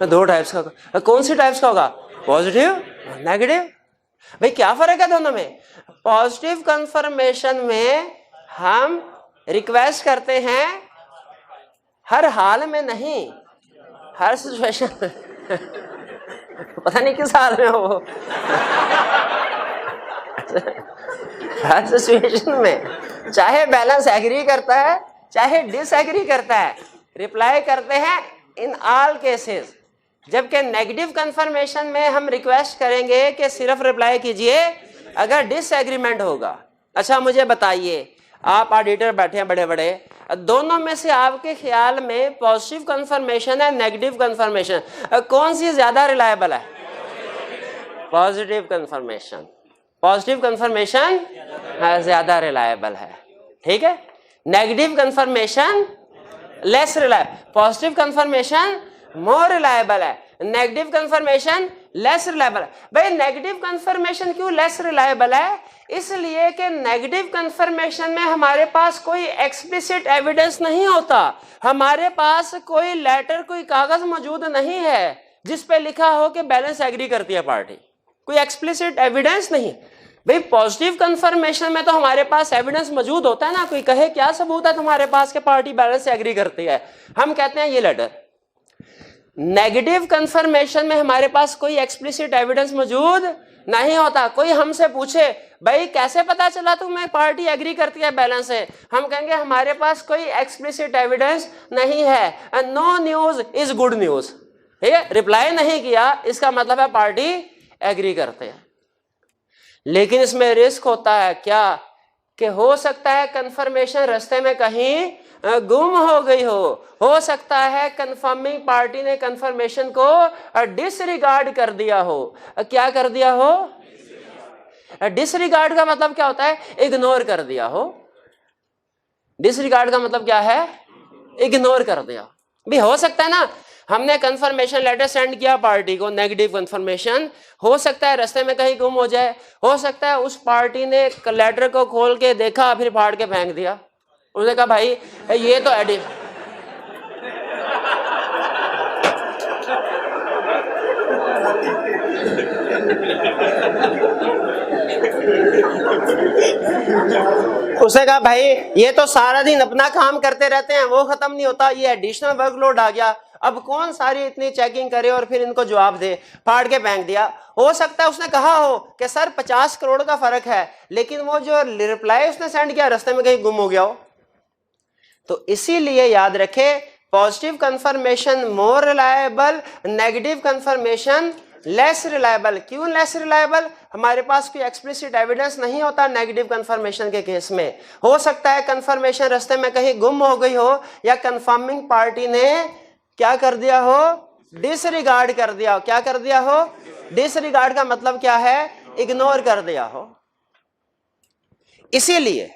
Speaker 1: 2 टाइप्स का होगा। कौन सी टाइप्स का होगा? Positive, negative. भाई क्या फर्क है दोनों में? पॉजिटिव कंफर्मेशन में हम रिक्वेस्ट करते हैं हर हाल में नहीं, हर सिचुएशन में। पता नहीं किस हाल में हो हर सिचुएशन में, चाहे बैलेंस एग्री करता है चाहे डिसएग्री करता है, रिप्लाई करते हैं इन ऑल केसेस। जबकि नेगेटिव कंफर्मेशन में हम रिक्वेस्ट करेंगे कि सिर्फ रिप्लाई कीजिए अगर डिसएग्रीमेंट होगा। अच्छा मुझे बताइए, आप ऑडिटर बैठे हैं बड़े बड़े, दोनों में से आपके ख्याल में पॉजिटिव कंफर्मेशन है नेगेटिव कंफर्मेशन, कौन सी ज्यादा रिलायबल है? Positive confirmation. पॉजिटिव कंफर्मेशन ज्यादा रिलायबल है, ठीक है। Negative confirmation less reliable, positive confirmation more reliable है, नेगेटिव कंफर्मेशन लेस रिलायबल है। भाई नेगेटिव कंफर्मेशन क्यों लेस रिलायबल है? इसलिए कि नेगेटिव कंफर्मेशन में हमारे पास कोई एक्सप्लिसिट एविडेंस नहीं होता, हमारे पास कोई लेटर कोई कागज मौजूद नहीं है जिस पे लिखा हो कि बैलेंस एग्री करती है पार्टी, कोई एक्सप्लिसिट एविडेंस नहीं। भाई पॉजिटिव कंफर्मेशन में तो हमारे पास एविडेंस मौजूद होता है ना, कोई कहे क्या सबूत है तुम्हारे पास कि पार्टी बैलेंस से एग्री करती है, हम कहते हैं ये लेटर। नेगेटिव कंफर्मेशन में हमारे पास कोई एक्सप्लिसिट एविडेंस मौजूद नहीं होता। कोई हमसे पूछे भाई कैसे पता चला तुम्हें पार्टी एग्री करती है बैलेंस से, हम कहेंगे हमारे पास कोई एक्सप्लिसिट एविडेंस नहीं है, no news is good news, ठीक है। रिप्लाई नहीं किया इसका मतलब है पार्टी एग्री करते हैं। लेकिन इसमें रिस्क होता है क्या कि हो सकता है कंफर्मेशन रास्ते में कहीं गुम हो गई हो सकता है कंफर्मिंग पार्टी ने कंफर्मेशन को डिसरिगार्ड कर दिया हो। क्या कर दिया हो? डिसरिगार्ड का मतलब क्या होता है? इग्नोर कर दिया हो। डिसरिगार्ड का मतलब क्या है? इग्नोर कर दिया। भी हो सकता है ना, हमने कंफर्मेशन लेटर सेंड किया पार्टी को, नेगेटिव कंफर्मेशन, हो सकता है रास्ते में कहीं गुम हो जाए, हो सकता है उस पार्टी ने लेटर को खोल के देखा फिर फाड़ के फेंक दिया, उसने कहा भाई ये तो एडिट। उसने कहा भाई ये तो सारा दिन अपना काम करते रहते हैं, वो खत्म नहीं होता, ये एडिशनल वर्कलोड आ गया, अब कौन सारी इतनी चेकिंग करे और फिर इनको जवाब दे, फाड़ के फेंक दिया। हो सकता है उसने कहा हो कि सर 50 करोड़ का फर्क है, लेकिन वो जो रिप्लाई उसने सेंड किया रास्ते में कहीं गुम हो गया हो। तो इसीलिए याद रखे positive confirmation more reliable, negative confirmation less reliable. क्यों लेस रिलायबल? हमारे पास कोई एक्सप्लिसिट एविडेंस नहीं होता नेगेटिव कंफर्मेशन के केस में। हो सकता है कंफर्मेशन रास्ते में कहीं गुम हो गई हो या कंफर्मिंग पार्टी ने क्या कर दिया हो? डिसरिगार्ड कर दिया हो। क्या कर दिया हो? डिसरिगार्ड का मतलब क्या है? इग्नोर कर दिया हो। इसीलिए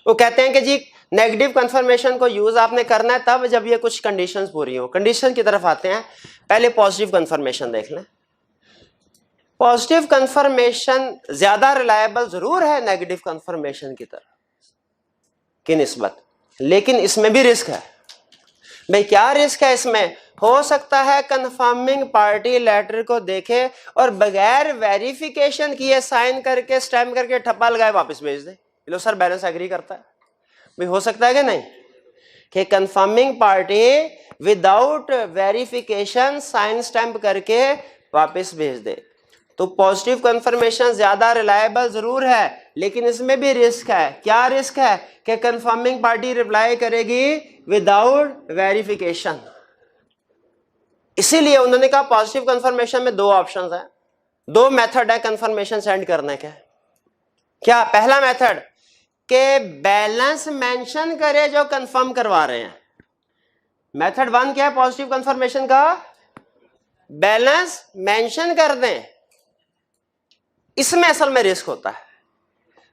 Speaker 1: वो कहते हैं कि जी नेगेटिव कंफर्मेशन को यूज आपने करना है तब जब ये कुछ कंडीशंस पूरी हो। कंडीशन की तरफ आते हैं, पहले पॉजिटिव कंफर्मेशन देख लें। पॉजिटिव कंफर्मेशन ज्यादा रिलायबल जरूर है नेगेटिव कंफर्मेशन की तरफ की निस्बत, लेकिन इसमें भी रिस्क है। भाई क्या रिस्क है इसमें? हो सकता है कंफर्मिंग पार्टी लेटर को देखे और बगैर वेरिफिकेशन किए साइन करके स्टैम्प करके ठप्पा लगाए वापस भेज दे, लो सर बैलेंस एग्री करता है। भाई हो सकता है कि नहीं कि confirming party without verification sign stamp करके वापस भेज दे। तो पॉजिटिव कंफर्मेशन ज्यादा रिलायबल जरूर है, लेकिन इसमें भी रिस्क है। क्या रिस्क है? कि कंफर्मिंग पार्टी रिप्लाई करेगी विदाउट वेरिफिकेशन। इसीलिए उन्होंने कहा पॉजिटिव कंफर्मेशन में 2 ऑप्शंस हैं, 2 मेथड है कंफर्मेशन सेंड करने के। क्या? पहला मेथड के बैलेंस मेंशन करे जो कंफर्म करवा रहे हैं। मेथड 1 क्या है पॉजिटिव कंफर्मेशन का? बैलेंस मेंशन कर दें। इसमें असल में रिस्क होता है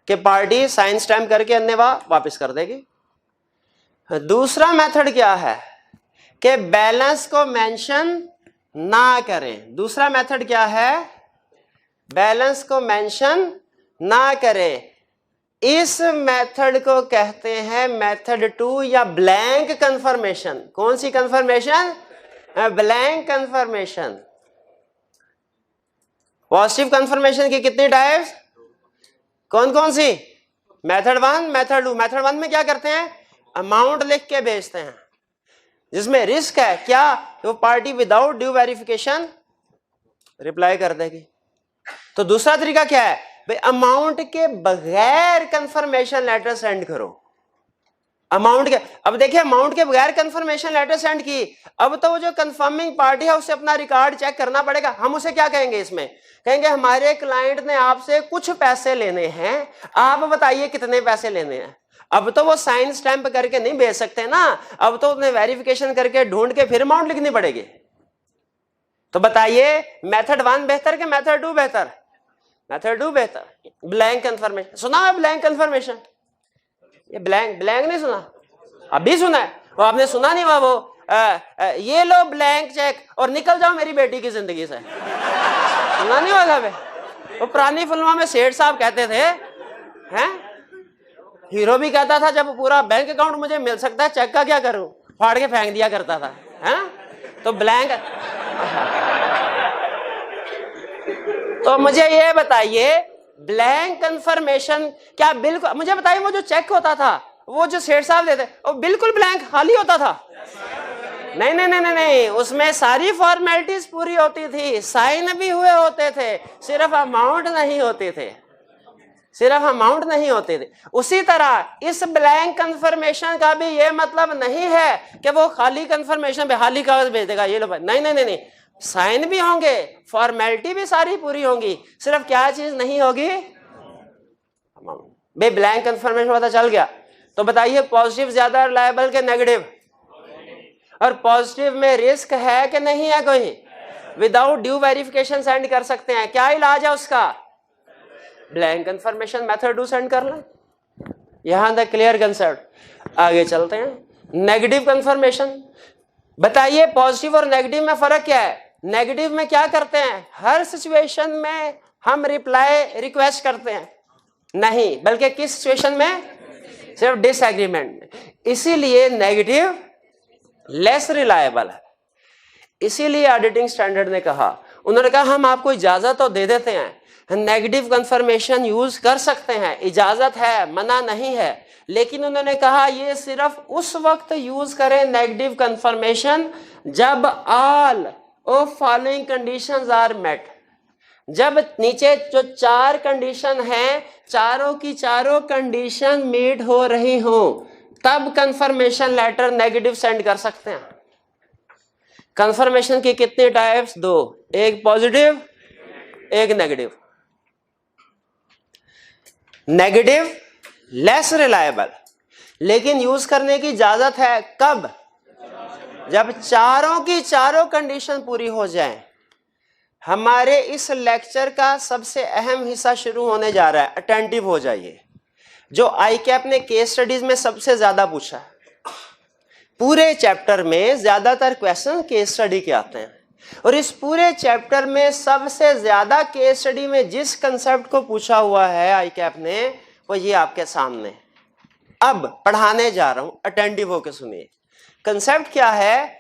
Speaker 1: कि पार्टी साइन स्टैम्प करके अन्य वापस कर देगी। दूसरा मेथड क्या है कि बैलेंस को मेंशन ना करें। दूसरा मेथड क्या है, बैलेंस को मेंशन ना करें। इस मेथड को कहते हैं मेथड 2 या ब्लैंक कंफर्मेशन। कौन सी confirmation? Blank confirmation. Positive confirmation की कितनी टाइप्स? कौन कौन सी? Method 1, method 2। मेथड 1 में क्या करते हैं, अमाउंट लिख के भेजते हैं, जिसमें रिस्क है क्या, वो party without due verification reply कर देगी। तो दूसरा तरीका क्या है भाई, अमाउंट के बगैर कंफर्मेशन लेटर सेंड करो। अमाउंट के, अब देखिए अमाउंट के बगैर कंफर्मेशन लेटर सेंड की, अब तो वो जो कंफर्मिंग पार्टी है उसे अपना रिकॉर्ड चेक करना पड़ेगा। हम उसे क्या कहेंगे इसमें, कहेंगे हमारे क्लाइंट ने आपसे कुछ पैसे लेने हैं, आप बताइए कितने पैसे लेने हैं। अब तो वो साइन स्टैंप करके नहीं भेज सकते ना, अब तो उन्हें वेरिफिकेशन करके ढूंढ के फिर अमाउंट लिखनी पड़ेगी। तो बताइए मेथड 1 बेहतर कि मेथड 2 बेहतर? मेथड 2 बेहतर। ब्लैंक कंफर्मेशन सुना है? ब्लैंक कंफर्मेशन, ये ब्लैंक नहीं सुना? अभी सुना है? वो आपने सुना नहीं? वो ये लो ब्लैंक चेक और निकल जाओ मेरी बेटी की जिंदगी से, सुना नहीं वाला? वो पुरानी फिल्मों में सेठ साहब कहते थे, हैं हीरो भी कहता था जब पूरा बैंक अकाउंट मुझे मिल सकता है चेक का क्या करूं, फाड़ के फेंक दिया करता था, हैं? तो ब्लैंक। तो मुझे ये बताइए ब्लैंक कंफर्मेशन क्या बिल्कुल, मुझे बताइए वो जो चेक होता था, वो जो सेठ साहब देते, वो बिल्कुल ब्लैंक खाली होता था? नहीं नहीं नहीं नहीं, उसमें सारी फॉर्मेलिटीज पूरी होती थी, साइन भी हुए होते थे, सिर्फ अमाउंट नहीं होते थे, सिर्फ अमाउंट नहीं होते थे। उसी तरह इस ब्लैंक कंफर्मेशन का भी ये मतलब नहीं है कि वो खाली कंफर्मेशन पे खाली कागज भेज देगा, ये लो भाई, नहीं नहीं नहीं नहीं, साइन भी होंगे, फॉर्मेलिटी भी सारी पूरी होंगी, सिर्फ क्या चीज नहीं होगी, अमाउंट। भाई ब्लैंक कंफर्मेशन पता चल गया। तो बताइए पॉजिटिव ज्यादा रिलायबल के नेगेटिव? और पॉजिटिव में रिस्क है कि नहीं है कोई? विदाउट ड्यू वेरिफिकेशन सेंड कर सकते हैं, क्या इलाज है उसका? ब्लैंक कंफर्मेशन मेथड 2 सेंड कर लें। यहां तक क्लियर कंसेप्ट। आगे चलते हैं नेगेटिव कंफर्मेशन। बताइए पॉजिटिव और नेगेटिव में फर्क क्या है? नेगेटिव में क्या करते हैं, हर सिचुएशन में हम रिप्लाई रिक्वेस्ट करते हैं, नहीं, बल्कि किस सिचुएशन में? सिर्फ डिसएग्रीमेंट में। इसीलिए नेगेटिव लेस रिलायबल है। इसीलिए ऑडिटिंग स्टैंडर्ड ने कहा, उन्होंने कहा हम आपको इजाजत तो दे देते हैं, नेगेटिव कंफर्मेशन यूज कर सकते हैं, इजाजत है, मना नहीं है, लेकिन उन्होंने कहा ये सिर्फ उस वक्त यूज करें नेगेटिव कंफर्मेशन जब all of following conditions are met. जब नीचे जो 4 कंडीशन हैं, चारों की चारों कंडीशन मीट हो रही हो, तब कंफर्मेशन लेटर नेगेटिव सेंड कर सकते हैं। कंफर्मेशन की कितनी टाइप्स? 2, एक पॉजिटिव एक नेगेटिव। नेगेटिव लेस रिलायबल, लेकिन यूज करने की इजाजत है कब? जब चारों की चारों कंडीशन पूरी हो जाए। हमारे इस लेक्चर का सबसे अहम हिस्सा शुरू होने जा रहा है, अटेंटिव हो जाइए। जो आईकैप ने केस स्टडीज में सबसे ज्यादा पूछा है, पूरे चैप्टर में ज्यादातर क्वेश्चन केस स्टडी के आते हैं, और इस पूरे चैप्टर में सबसे ज्यादा केस स्टडी में जिस कंसेप्ट को पूछा हुआ है आईकैप ने, वो ये आपके सामने अब पढ़ाने जा रहा हूं, अटेंटिव होकर सुनिए। कंसेप्ट क्या है?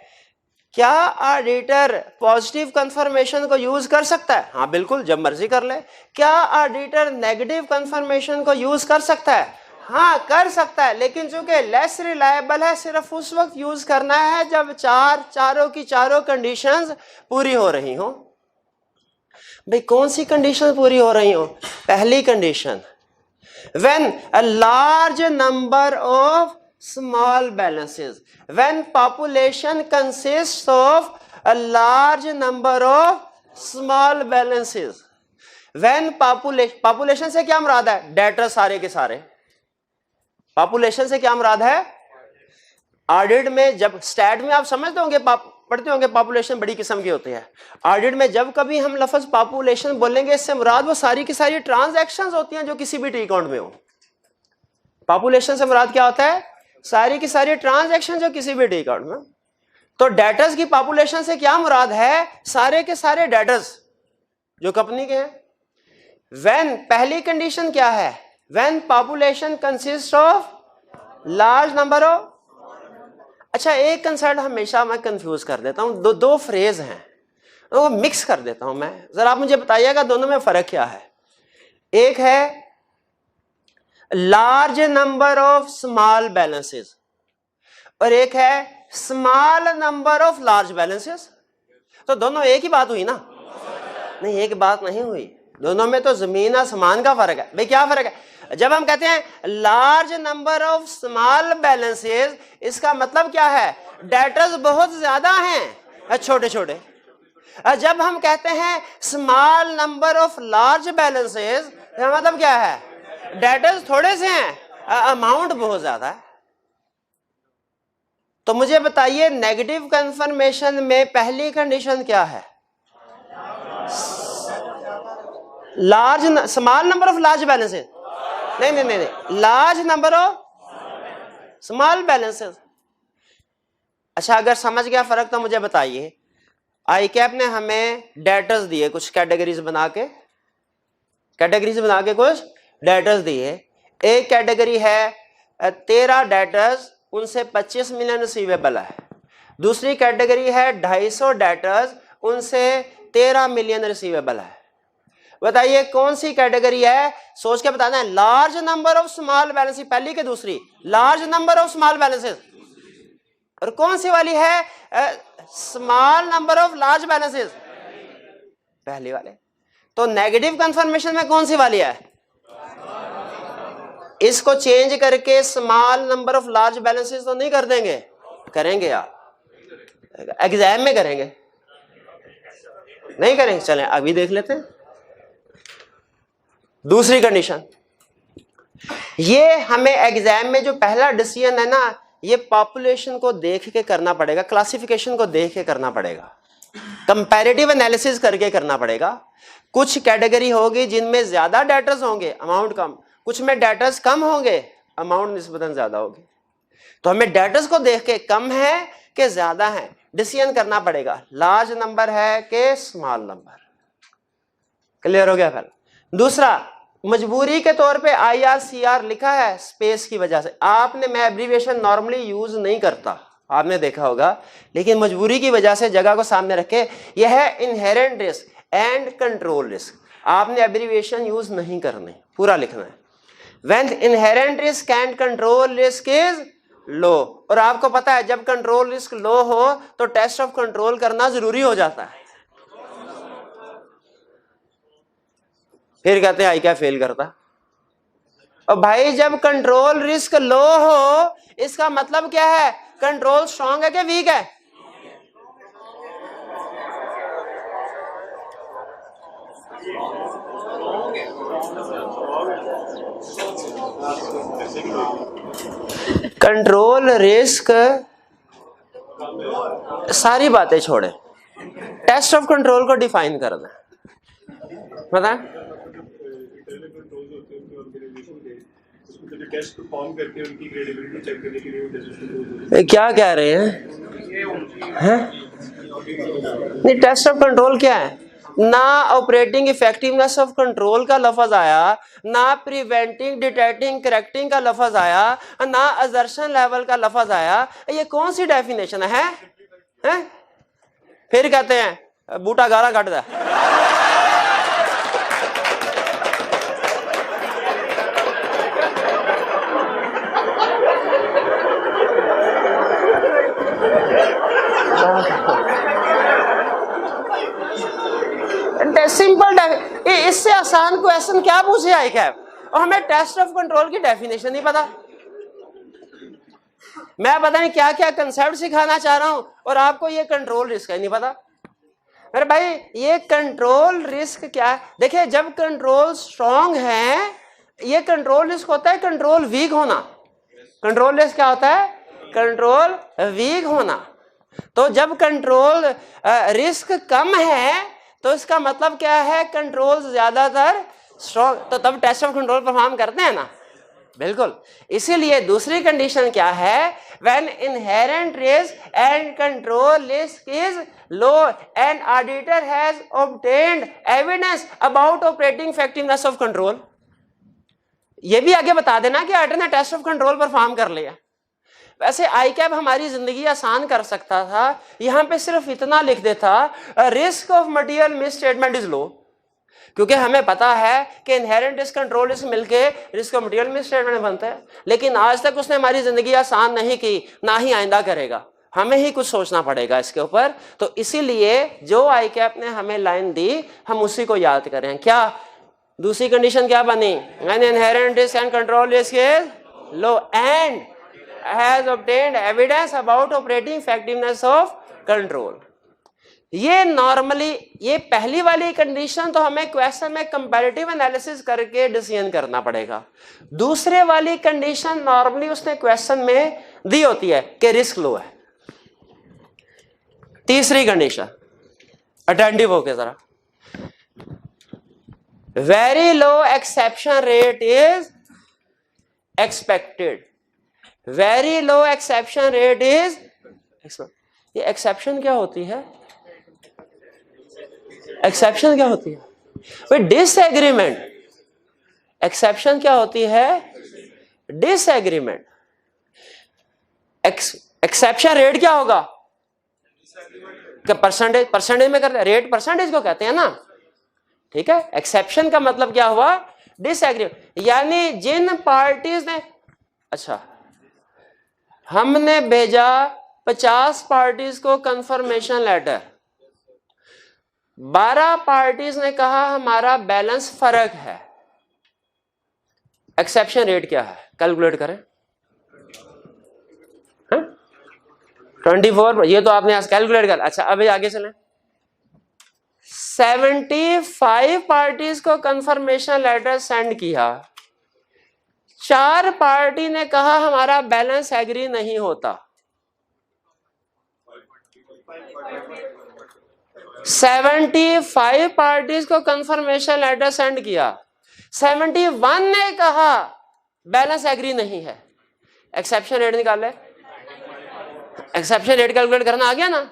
Speaker 1: क्या ऑडिटर पॉजिटिव कंफर्मेशन को यूज कर सकता है? हाँ बिल्कुल, जब मर्जी कर ले। क्या ऑडिटर नेगेटिव कंफर्मेशन को यूज कर सकता है? हाँ कर सकता है, लेकिन चूंकि लेस रिलायबल है, सिर्फ उस वक्त यूज करना है जब चारों की चारों कंडीशंस पूरी हो रही हो। भाई कौन सी कंडीशन पूरी हो रही हो? पहली condition, when a large number of small balances, when population consists of a large number of small balances, when population से क्या मुराद है? डेटर सारे के सारे। पॉपुलेशन से क्या मुराद है? ऑडिट में जब स्टैट में आप समझते होंगे पढ़ते होंगे पॉपुलेशन बड़ी किस्म की होती है। ऑडिट में जब कभी हम लफ्ज पॉपुलेशन बोलेंगे, इससे मुराद वो सारी की सारी ट्रांजैक्शंस होती हैं जो किसी भी टी अकाउंट में हो। पॉपुलेशन से मुराद क्या होता है? सारी की सारी ट्रांजैक्शन जो किसी भी टी अकाउंट में। तो डेटर्स की पॉपुलेशन से क्या मुराद है? सारे के सारे डेटर्स जो कंपनी के हैं। व्हेन, पहली कंडीशन क्या है? When population consist of large number of. अच्छा, एक कंसेप्ट हमेशा मैं कंफ्यूज कर देता हूं, दो फ्रेज हैं वो मिक्स कर देता हूं मैं, जरा आप मुझे बताइएगा दोनों में फर्क क्या है। एक है large number of small balances और एक है small number of large balances. तो दोनों एक ही बात हुई ना? नहीं, एक बात नहीं हुई, दोनों में तो जमीन आसमान का फर्क है। भाई क्या फर्क है? जब हम कहते हैं large number of small balances, इसका मतलब क्या है? डेटर्स बहुत ज्यादा हैं छोटे छोटे। जब हम कहते हैं small number of large balances, इसका मतलब क्या है? डेटर्स थोड़े से हैं, अमाउंट बहुत ज्यादा है। तो मुझे बताइए नेगेटिव कंफर्मेशन में पहली कंडीशन क्या है? Large, small number of large balances. नहीं, large number of small balances. अच्छा, अगर समझ गया फर्क तो मुझे बताइए। आई कैप ने हमें डेटर्स दिए कुछ कैटेगरीज बना के कुछ डेटर्स दिए। एक कैटेगरी है 13 डेटर्स, उनसे 25 मिलियन रिसीवेबल है। दूसरी कैटेगरी है 250 डेटर्स, उनसे 13 मिलियन रिसीवेबल है। बताइए कौन सी कैटेगरी है? सोच के बताना है। Large number of small balances पहली के दूसरी, large number of small balances, और कौन सी वाली है? Small number of large balances, पहली वाले। तो नेगेटिव कंफर्मेशन में कौन सी वाली है? इसको चेंज करके small number of large balances तो नहीं कर देंगे? करेंगे आप, एग्जाम में करेंगे, नहीं करेंगे? चलें अभी देख लेते हैं। दूसरी कंडीशन, ये हमें एग्जाम में जो पहला डिसीजन है ना, ये पॉपुलेशन को देख के करना पड़ेगा, क्लासिफिकेशन को देख के करना पड़ेगा, कंपैरेटिव एनालिसिस करके करना पड़ेगा। कुछ कैटेगरी होगी जिनमें ज्यादा डेटर्स होंगे, अमाउंट कम, कुछ में डेटर्स कम होंगे, अमाउंट निस्बतन ज्यादा होगी। तो हमें डेटर्स को देख के कम है कि ज्यादा है डिसीजन करना पड़ेगा, लार्ज नंबर है कि स्मॉल नंबर। क्लियर हो गया? पहला। दूसरा, मजबूरी के तौर पे IRCR लिखा है स्पेस की वजह से। आपने, मैं एब्रीविएशन नॉर्मली यूज नहीं करता, आपने देखा होगा, लेकिन मजबूरी की वजह से जगह को सामने रखे, यह है inherent risk and control risk. आपने एब्रीविएशन यूज नहीं करनी, पूरा लिखना है। When inherent risk and control risk is low, और आपको पता है जब कंट्रोल रिस्क लो हो तो टेस्ट ऑफ कंट्रोल करना जरूरी हो जाता है। फिर कहते हैं आई क्या फेल करता। और भाई जब कंट्रोल रिस्क लो हो, इसका मतलब क्या है? कंट्रोल स्ट्रांग है कि वीक है? कंट्रोल रिस्क, सारी बातें छोड़े, टेस्ट ऑफ कंट्रोल को डिफाइन कर दें। पता है क्या कह रहे हैं? नहीं, टेस्ट ऑफ कंट्रोल क्या है? ना ऑपरेटिंग इफेक्टिवनेस ऑफ कंट्रोल का लफ्ज आया, ना प्रिवेंटिंग, डिटेक्टिंग, करेक्टिंग का लफ्ज आया, ना असर्शन लेवल का लफ्ज आया। ये कौन सी डेफिनेशन है? फिर कहते हैं बूटा गारा काट दे। सिंपल, इससे आसान क्वेश्चन क्या पूछे आई कैप, और हमें टेस्ट ऑफ कंट्रोल की डेफिनेशन नहीं पता। मैं पता नहीं क्या क्या कंसेप्ट सिखाना चाह रहा हूं और आपको ये कंट्रोल रिस्क है नहीं पता। अरे भाई ये कंट्रोल रिस्क क्या है? देखिए जब कंट्रोल स्ट्रांग है, ये कंट्रोल रिस्क होता है कंट्रोल वीक होना। कंट्रोल रिस्क क्या होता है? कंट्रोल वीक होना। तो जब कंट्रोल रिस्क कम है तो इसका मतलब क्या है, कंट्रोल ज्यादातर स्ट्रॉन्ग, तो तब टेस्ट ऑफ कंट्रोल परफॉर्म करते हैं ना, बिल्कुल। इसीलिए दूसरी कंडीशन क्या है, when inherent risk and control risk is low and auditor has obtained evidence about operating effectiveness of control. ये भी आगे बता देना कि ऑडिटर ने टेस्ट ऑफ कंट्रोल परफॉर्म कर लिया। वैसे आईकैप हमारी जिंदगी आसान कर सकता था, यहां पे सिर्फ इतना लिख देता, risk of material misstatement is low, क्योंकि हमें पता है कि इनहेरेंट रिस्क कंट्रोल रिस्क मिलके रिस्क ऑफ मटेरियल मिसस्टेटमेंट बनता है। लेकिन आज तक उसने हमारी जिंदगी आसान नहीं की, ना ही आइंदा करेगा, हमें ही कुछ सोचना पड़ेगा इसके ऊपर। तो इसीलिए जो आईकैप ने हमें लाइन दी हम उसी को याद करें। क्या दूसरी कंडीशन क्या बनी, when inherent risk and control risk is low and has obtained evidence about operating effectiveness of control। ये नॉर्मली ये पहली वाली कंडीशन तो हमें क्वेश्चन में कंपैरेटिव एनालिसिस करके डिसीजन करना पड़ेगा। दूसरे वाली कंडीशन नॉर्मली उसने क्वेश्चन में दी होती है कि रिस्क लो है। तीसरी कंडीशन अटेंटिव होके जरा, very low exception rate is expected. Very low exception rate is, ये एक्सेप्शन क्या होती है, एक्सेप्शन क्या होती है भाई, डिसएग्रीमेंट। एक्सेप्शन क्या होती है, डिसएग्रीमेंट। एक्सेप्शन रेट क्या होगा, परसेंटेज, परसेंटेज में करते हैं, रेट परसेंटेज को कहते हैं ना, ठीक है। एक्सेप्शन का मतलब क्या हुआ, डिसएग्रीमेंट, यानी जिन पार्टीज ने, अच्छा हमने भेजा 50 पार्टीज को कंफर्मेशन लेटर, 12 पार्टीज ने कहा हमारा बैलेंस फर्क है, एक्सेप्शन रेट क्या है, कैलकुलेट करें। 24, ये तो आपने कैलकुलेट कर। अच्छा अभी आगे चलें, 75 पार्टीज को कंफर्मेशन लेटर सेंड किया, 4 पार्टी ने कहा हमारा बैलेंस एग्री नहीं होता। 75 पार्टीज को कंफर्मेशन लेटर सेंड किया, 71 ने कहा बैलेंस एग्री नहीं है। एक्सेप्शन रेट निकाल ले, एक्सेप्शन रेट कैलकुलेट करना आ गया ना।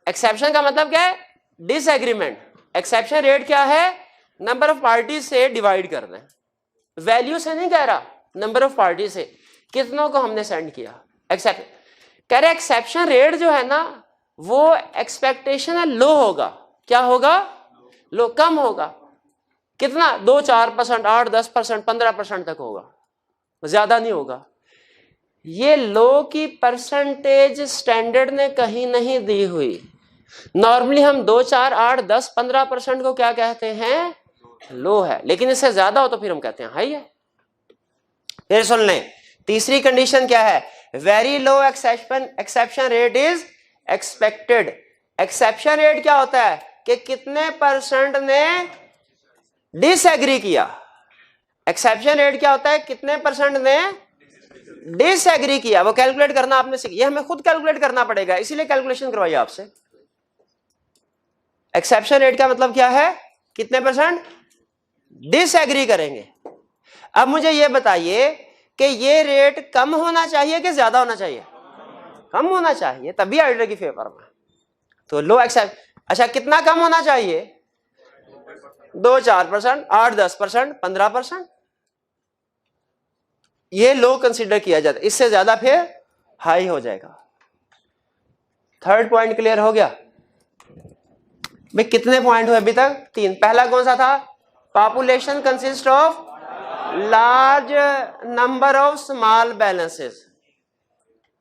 Speaker 1: एक्सेप्शन का मतलब क्या है, डिसएग्रीमेंट। एक्सेप्शन रेट क्या है, नंबर ऑफ पार्टी से डिवाइड कर दें, वैल्यू से नहीं कह रहा, नंबर ऑफ पार्टी से कितनों को हमने सेंड किया। एक्सेप्ट कह रहे एक्सेप्शन रेट जो है ना वो एक्सपेक्टेशन है लो होगा, क्या होगा, लो, कम होगा। कितना, 2-4%, 8-10%, 15% तक होगा, ज्यादा नहीं होगा। ये लो की परसेंटेज स्टैंडर्ड ने कहीं नहीं दी हुई। नॉर्मली हम 2, 4, 8, 10, 15% को क्या कहते हैं, लो है, लेकिन इससे ज्यादा हो तो फिर हम कहते हैं हाई है। फिर सुन लें, तीसरी कंडीशन क्या है, very low exception rate is expected. Exception rate क्या होता है कि कितने परसेंट ने डिसएग्री किया। एक्सेप्शन रेट क्या होता है, कितने परसेंट ने डिसएग्री किया, वो कैलकुलेट करना आपने सीखा। ये हमें खुद कैलकुलेट करना पड़ेगा, इसीलिए कैलकुलेशन करवाइए आपसे। एक्सेप्शन रेट का मतलब क्या है, कितने परसेंट डिसएग्री करेंगे। अब मुझे ये बताइए कि ये रेट कम होना चाहिए कि ज्यादा होना चाहिए, कम होना चाहिए, तभी ऑडिटर की फेवर में। तो लो एक्सेप्ट, अच्छा कितना कम होना चाहिए, 2-4%, 8-10%, 15%, ये लो कंसीडर किया जाता है। इससे ज्यादा फिर हाई हो जाएगा। थर्ड पॉइंट क्लियर हो गया भाई। कितने पॉइंट हुए अभी तक, 3। पहला कौन सा था, population consist of large number of small balances.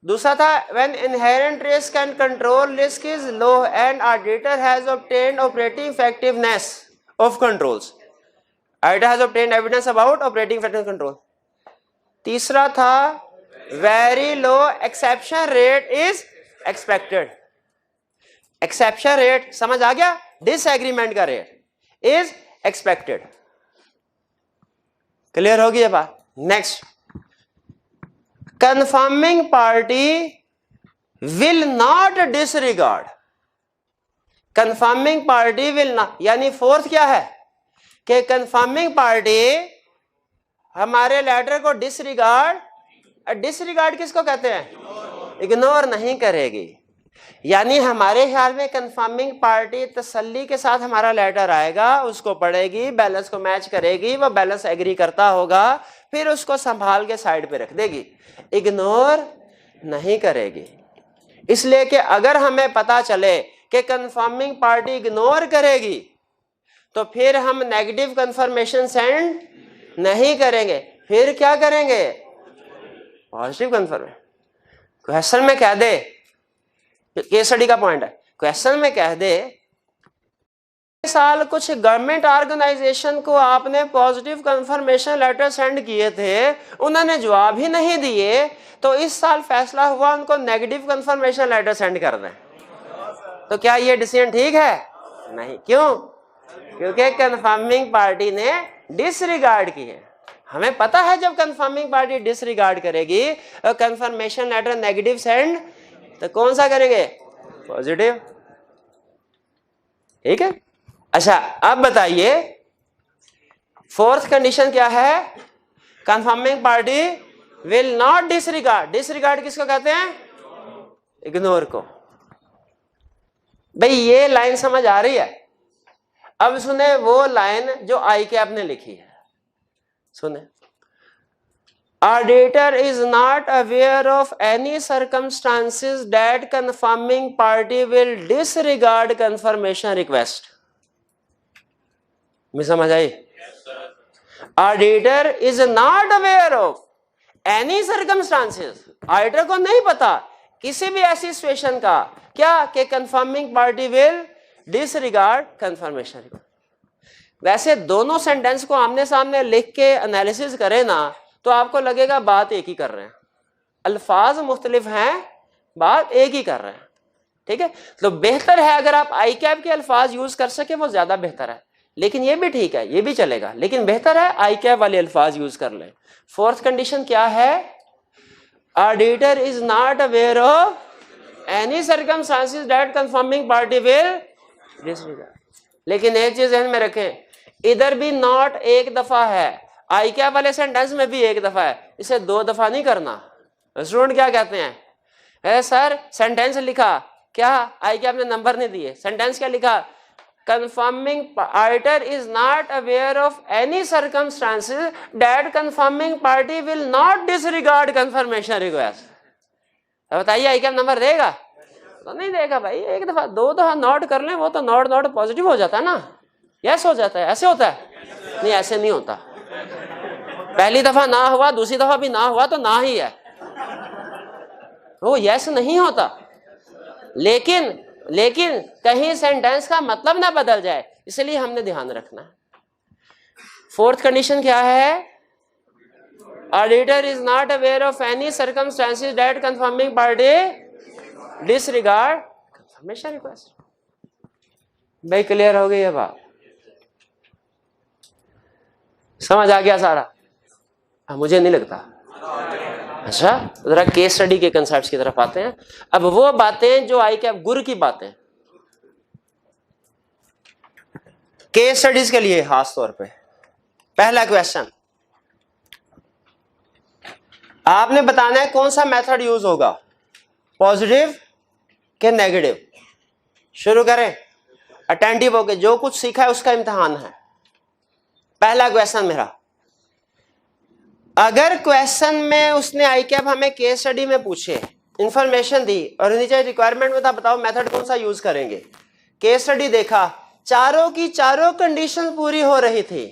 Speaker 1: दूसरा था when inherent risk and control risk is low and auditor has obtained operating effectiveness of controls. Auditor has obtained evidence about operating effectiveness control. तीसरा था very low exception rate is expected. Exception rate समझ आ गया, डिसएग्रीमेंट का रेट इज एक्सपेक्टेड। क्लियर होगी ये बात। Next, confirming party will not disregard, confirming party will not, यानी फोर्थ क्या है कि कंफर्मिंग पार्टी हमारे लेटर को डिसरिगार्ड, डिसरिगार्ड किसको कहते हैं, इग्नोर नहीं करेगी। यानी हमारे ख्याल में कंफर्मिंग पार्टी तसल्ली के साथ हमारा लेटर आएगा, उसको पढ़ेगी, बैलेंस को मैच करेगी, वो बैलेंस एग्री करता होगा, फिर उसको संभाल के साइड पे रख देगी, इग्नोर नहीं करेगी। इसलिए कि अगर हमें पता चले कि कंफर्मिंग पार्टी इग्नोर करेगी तो फिर हम नेगेटिव कंफर्मेशन सेंड नहीं करेंगे, फिर क्या करेंगे, पॉजिटिव कंफर्मेशन। क्वेश्चन में कह दे, केस स्टडी का पॉइंट है, क्वेश्चन में कह दे साल कुछ गवर्नमेंट ऑर्गेनाइजेशन को आपने पॉजिटिव कंफर्मेशन लेटर सेंड किए थे, उन्होंने जवाब ही नहीं दिए, तो इस साल फैसला हुआ उनको नेगेटिव कंफर्मेशन लेटर सेंड कर दें, तो क्या ये डिसीजन ठीक है, नहीं। क्यों, क्योंकि कंफर्मिंग पार्टी ने डिसरिगार्ड की है। हमें पता है जब कंफर्मिंग पार्टी डिसरिगार्ड करेगी और कंफर्मेशन लेटर नेगेटिव सेंड, तो कौन सा करेंगे, पॉजिटिव, ठीक है। अच्छा अब बताइए फोर्थ कंडीशन क्या है, confirming party will not disregard, disregard किसको कहते हैं, इग्नोर को। भाई ये लाइन समझ आ रही है। अब सुने वो लाइन जो आई कैप ने लिखी है, सुने, Auditor is not aware of any circumstances that confirming party will disregard confirmation request. मैं समझ आई? Auditor is not aware of any circumstances. Auditor को नहीं पता किसी भी ऐसी सिचुएशन का क्या कि confirming party will disregard confirmation request. वैसे दोनों सेंटेंस को आमने सामने लिख के एनालिसिस करें ना तो आपको लगेगा बात एक ही कर रहे हैं, अल्फाज मुख्तलिफ हैं, बात एक ही कर रहे हैं, ठीक है। तो बेहतर है अगर आप आई कैप के अल्फाज यूज कर सके वो ज्यादा बेहतर है, लेकिन ये भी ठीक है, ये भी चलेगा, लेकिन बेहतर है आई कैप वाले अल्फाज यूज कर लें। फोर्थ कंडीशन क्या है, auditor is not aware of any circumstances that confirming party will disregard. लेकिन एक चीज ध्यान में रखें, इधर भी नॉट एक दफा है, आई कैप वाले सेंटेंस में भी एक दफा है, इसे दो दफा नहीं करना। स्टूडेंट क्या कहते हैं, सर सेंटेंस लिखा क्या, आई कैप ने नंबर नहीं दिए, सेंटेंस क्या लिखा, confirming auditor is not aware of any circumstances that confirming party will not disregard confirmation request. बताइए आई कैप नंबर देगा, तो नहीं देगा भाई, एक दफा दो दफा नोट कर लें, वो तो नोट नोट पॉजिटिव हो जाता है ना, यस हो जाता है, ऐसे होता है, नहीं ऐसे नहीं होता। पहली दफा ना हुआ, दूसरी दफा भी ना हुआ तो ना ही है, वो यस नहीं होता। लेकिन लेकिन कहीं सेंटेंस का मतलब ना बदल जाए, इसलिए हमने ध्यान रखना है। फोर्थ कंडीशन क्या है, auditor is not aware of any circumstances that confirming party disregard confirmation request. भाई क्लियर हो गई है बात, समझ आ गया सारा? मुझे नहीं लगता। अच्छा जरा केस स्टडी के कंसेप्ट्स की तरफ आते हैं। अब वो बातें जो आई कैप गुर की बातें केस स्टडीज के लिए खास तौर पे। पहला क्वेश्चन, आपने बताना है कौन सा मेथड यूज होगा, पॉजिटिव के नेगेटिव। शुरू करें, अटेंटिव होके, जो कुछ सीखा है उसका इम्तिहान है। पहला क्वेश्चन मेरा, अगर क्वेश्चन में उसने आई कैप हमें केस स्टडी में पूछे, इंफॉर्मेशन दी और नीचे रिक्वायरमेंट में था बताओ मेथड कौन सा यूज करेंगे, केस स्टडी देखा, चारों की चारों कंडीशन पूरी हो रही थी,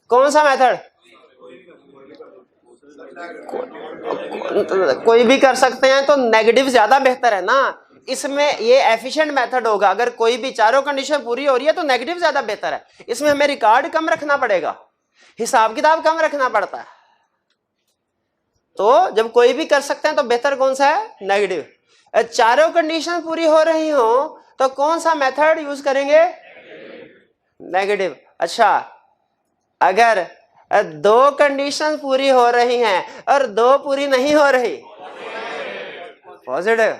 Speaker 1: कौन सा मेथड, कोई भी कर सकते हैं, तो नेगेटिव ज्यादा बेहतर है ना, इसमें ये एफिशिएंट मेथड होगा। अगर कोई भी चारों कंडीशन पूरी हो रही है तो नेगेटिव ज्यादा बेहतर है, इसमें हमें रिकॉर्ड कम रखना पड़ेगा, हिसाब किताब कम रखना पड़ता है। तो जब कोई भी कर सकते हैं तो बेहतर कौन सा है, नेगेटिव। चारों कंडीशन पूरी हो रही हो तो कौन सा मेथड यूज करेंगे, नेगेटिव। अच्छा अगर दो कंडीशन पूरी हो रही हैं और दो पूरी नहीं हो रही, पॉजिटिव।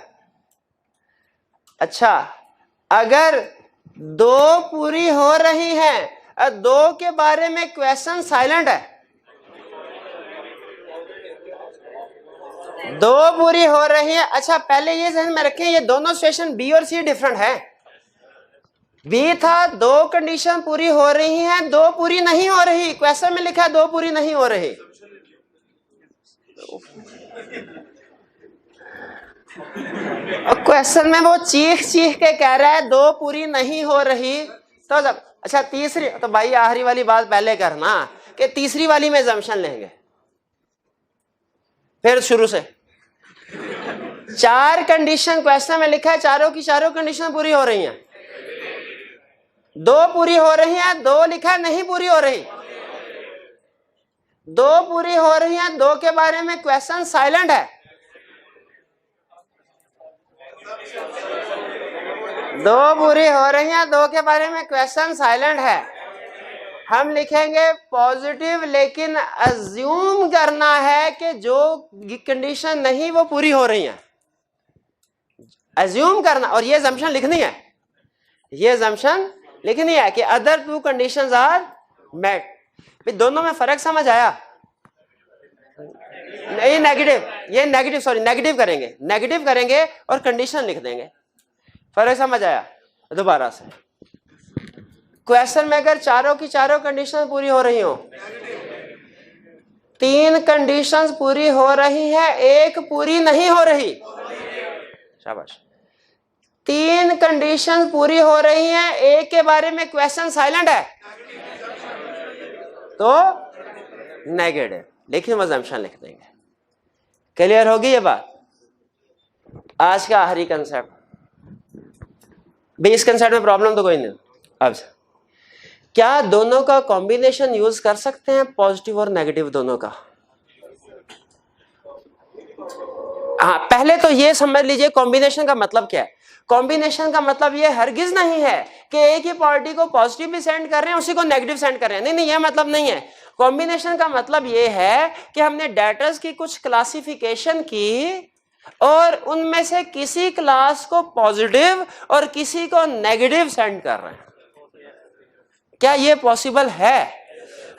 Speaker 1: अच्छा, अगर 2 पूरी हो रही है, 2 के बारे में क्वेश्चन साइलेंट है, 2 पूरी हो रही है। अच्छा, पहले ये ध्यान में रखें, ये दोनों सिचुएशन बी और सी डिफरेंट है। बी था 2 कंडीशन पूरी हो रही हैं, 2 पूरी नहीं हो रही, क्वेश्चन में लिखा है 2 पूरी नहीं हो रही। और क्वेश्चन में वो चीख चीख के कह रहा है 2 पूरी नहीं हो रही, तो जब अच्छा तीसरी, तो भाई आखिरी वाली बात पहले करना कि तीसरी वाली में assumption लेंगे। फिर शुरू से 4 कंडीशन क्वेश्चन में लिखा है, चारों की चारों कंडीशन पूरी हो रही हैं, 2 पूरी हो रही हैं, 2 लिखा है नहीं पूरी हो रही, 2 पूरी हो रही हैं, 2 के बारे में क्वेश्चन साइलेंट है, 2 पूरी हो रही हैं, 2 के बारे में क्वेश्चन साइलेंट है। हम लिखेंगे पॉजिटिव, लेकिन अज्यूम करना है कि जो कंडीशन नहीं वो पूरी हो रही है, अज्यूम करना, और ये assumption लिखनी है, ये assumption लिखनी है कि अदर 2 कंडीशंस आर मेट। दोनों में फर्क समझ आया? नहीं, नेगेटिव, ये नेगेटिव, सॉरी नेगेटिव करेंगे, नेगेटिव करेंगे और कंडीशन लिख देंगे। फर्क समझ आया? दोबारा से, क्वेश्चन में अगर चारों की चारों कंडीशन पूरी हो रही हो, 3 कंडीशंस पूरी हो रही हैं, 1 पूरी नहीं हो रही, शाबाश, 3 कंडीशन पूरी हो रही हैं, 1 के बारे में क्वेश्चन साइलेंट है, तो नेगेटिव, लेकिन assumption लिख देंगे। क्लियर होगी ये बात? आज का आखिरी कंसेप्ट, भाई इस कंसेप्ट में प्रॉब्लम तो कोई नहीं। अब क्या दोनों का कॉम्बिनेशन यूज कर सकते हैं, पॉजिटिव और नेगेटिव दोनों का? हाँ, पहले तो ये समझ लीजिए कॉम्बिनेशन का मतलब क्या है। कॉम्बिनेशन का मतलब ये हरगिज नहीं है कि एक ही पार्टी को पॉजिटिव भी सेंड कर रहे हैं, उसी को नेगेटिव सेंड कर रहे हैं, नहीं नहीं, ये मतलब नहीं है। कॉम्बिनेशन का मतलब ये है कि हमने डेटास की कुछ क्लासिफिकेशन की और उनमें से किसी क्लास को पॉजिटिव और किसी को नेगेटिव सेंड कर रहे हैं। क्या ये पॉसिबल है?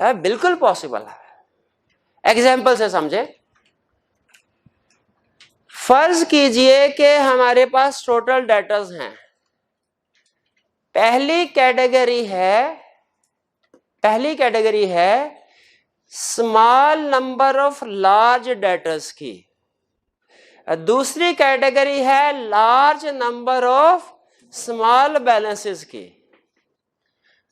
Speaker 1: बिल्कुल पॉसिबल है। एग्जाम्पल से समझे, फर्ज कीजिए कि हमारे पास टोटल डेटास हैं, पहली कैटेगरी है small number of large datas की, दूसरी कैटेगरी है large number of small balances की।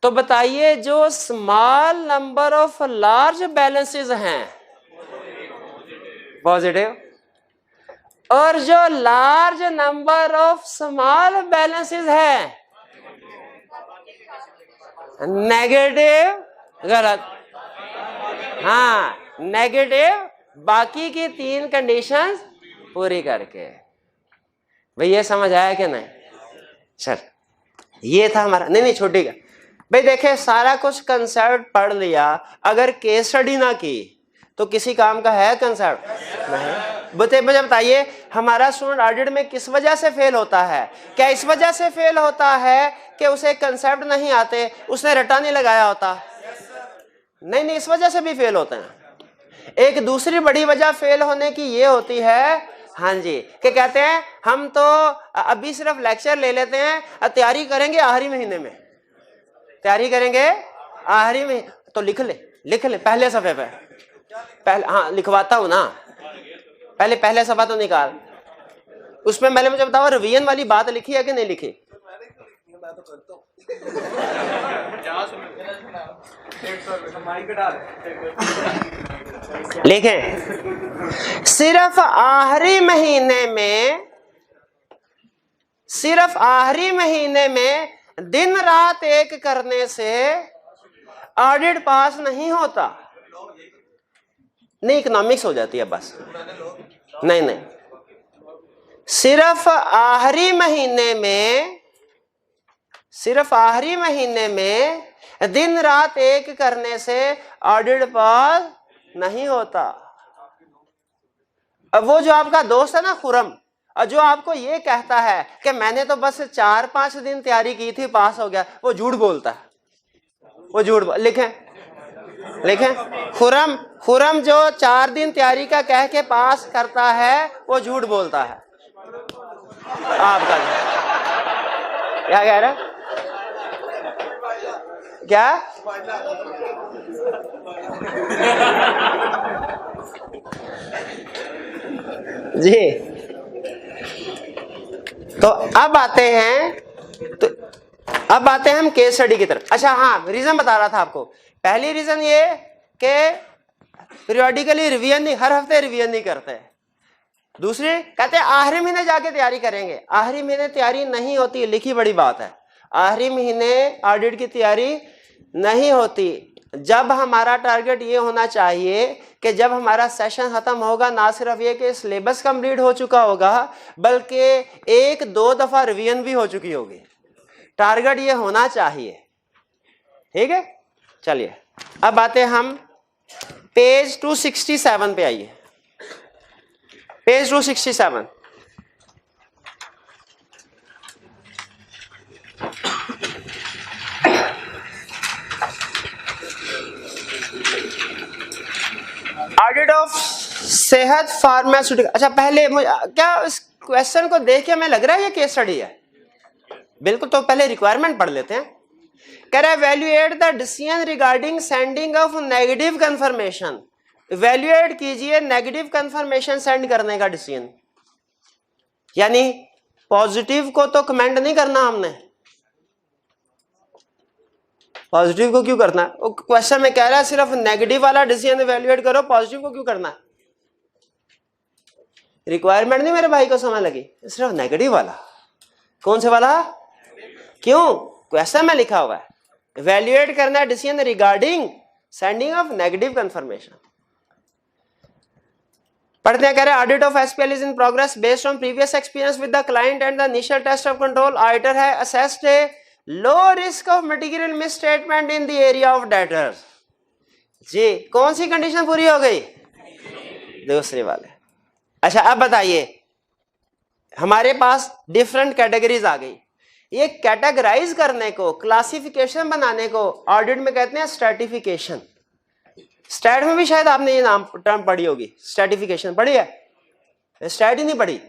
Speaker 1: तो बताइए, जो small number of large balances हैं पॉजिटिव, और जो large number of small balances है नेगेटिव, गलत, हाँ नेगेटिव, बाकी की 3 कंडीशंस पूरी करके। भाई ये समझ आया कि नहीं? चल, ये था हमारा, नहीं छोटी का। भाई देखे, सारा कुछ कंसेप्ट पढ़ लिया, अगर केस स्टडी ना की तो किसी काम का है कंसेप्ट? नहीं। मुझे बताइए, हमारा स्टूडेंट ऑडिट में किस वजह से फेल होता है? क्या इस वजह से फेल होता है कि उसे कंसेप्ट नहीं आते, उसने रटा नहीं लगाया होता? नहीं नहीं, इस वजह से भी फेल होते हैं। एक दूसरी बड़ी वजह फेल होने की ये होती है, हाँ जी, कि कहते हैं हम तो अभी सिर्फ लेक्चर ले लेते हैं, तैयारी करेंगे आखिरी महीने में, तैयारी करेंगे आखिरी में, तो लिख ले पहले सफे पे, पहले, हाँ लिखवाता हूं ना, पहले सफा तो निकाल, उसमें मैंने मुझे बताओ रिवीजन वाली बात लिखी है कि नहीं लिखी? लिखें, सिर्फ आखिरी महीने में दिन रात एक करने से ऑडिट पास नहीं होता। नहीं, इकोनॉमिक्स हो जाती है बस। नहीं, सिर्फ आखिरी महीने में दिन रात एक करने से ऑडिट पास नहीं होता। अब वो जो आपका दोस्त है ना खुरम, और जो आपको ये कहता है कि मैंने तो बस 4-5 दिन तैयारी की थी, पास हो गया, वो झूठ बोलता है। वो झूठ लिखें खुरम जो 4 दिन तैयारी का कह के पास करता है वो झूठ बोलता है। आपका क्या कह रहा है? क्या जी? तो अब आते हैं हम केस स्टडी की तरफ। अच्छा हाँ, रीजन बता रहा था आपको। पहली रीजन ये कि पीरियोडिकली रिवीजन नहीं, हर हफ्ते रिवीजन नहीं करते। दूसरी कहते हैं आखिरी महीने जाके तैयारी करेंगे। आखिरी महीने तैयारी नहीं होती, लिखी बड़ी बात है। आखिरी महीने ऑडिट की तैयारी नहीं होती। जब हमारा टारगेट ये होना चाहिए कि जब हमारा सेशन खत्म होगा, ना सिर्फ ये कि सिलेबस कंप्लीट हो चुका होगा, बल्कि 1-2 दफा रिवीजन भी हो चुकी होगी। टारगेट ये होना चाहिए। ठीक है, चलिए अब आते हम पेज 267 पे। आइए पेज 267। ऑडिट ऑफ सेहत फार्मास्यूटिकल। अच्छा पहले क्या इस क्वेश्चन को देख के मैं लग रहा है ये केस स्टडी है? बिल्कुल। तो पहले रिक्वायरमेंट पढ़ लेते हैं। कह रहा है evaluate the decision regarding sending of negative confirmation. Evaluate कीजिए नेगेटिव कंफर्मेशन सेंड करने का डिसीजन। यानी पॉजिटिव को तो कमेंट नहीं करना हमने। पॉजिटिव को क्यों करना? वो क्वेश्चन में कह रहा है सिर्फ नेगेटिव वाला डिसीजन इवैल्यूएट करो, पॉजिटिव को क्यों करना? रिक्वायरमेंट नहीं मेरे भाई को समझ लगी, सिर्फ नेगेटिव वाला। कौन से वाला? क्यों? क्वेश्चन में लिखा हुआ है इवैल्यूएट करना है decision regarding sending of negative confirmation. पढ़ते हैं। कह रहे हैं audit of SPL is in progress based on previous experience with the client and the initial test of control. Auditor है assessed a low risk of material misstatement in the area of debtors. जी कौन सी कंडीशन पूरी हो गई? दूसरे वाले। अच्छा अब बताइए, हमारे पास डिफरेंट कैटेगरीज आ गई। ये कैटेगराइज करने को, क्लासिफिकेशन बनाने को ऑडिट में कहते हैं स्ट्रैटिफिकेशन। स्टैट में भी शायद आपने ये नाम टर्म पढ़ी होगी, स्ट्रैटिफिकेशन पढ़ी है? स्टैट ही नहीं पढ़ी?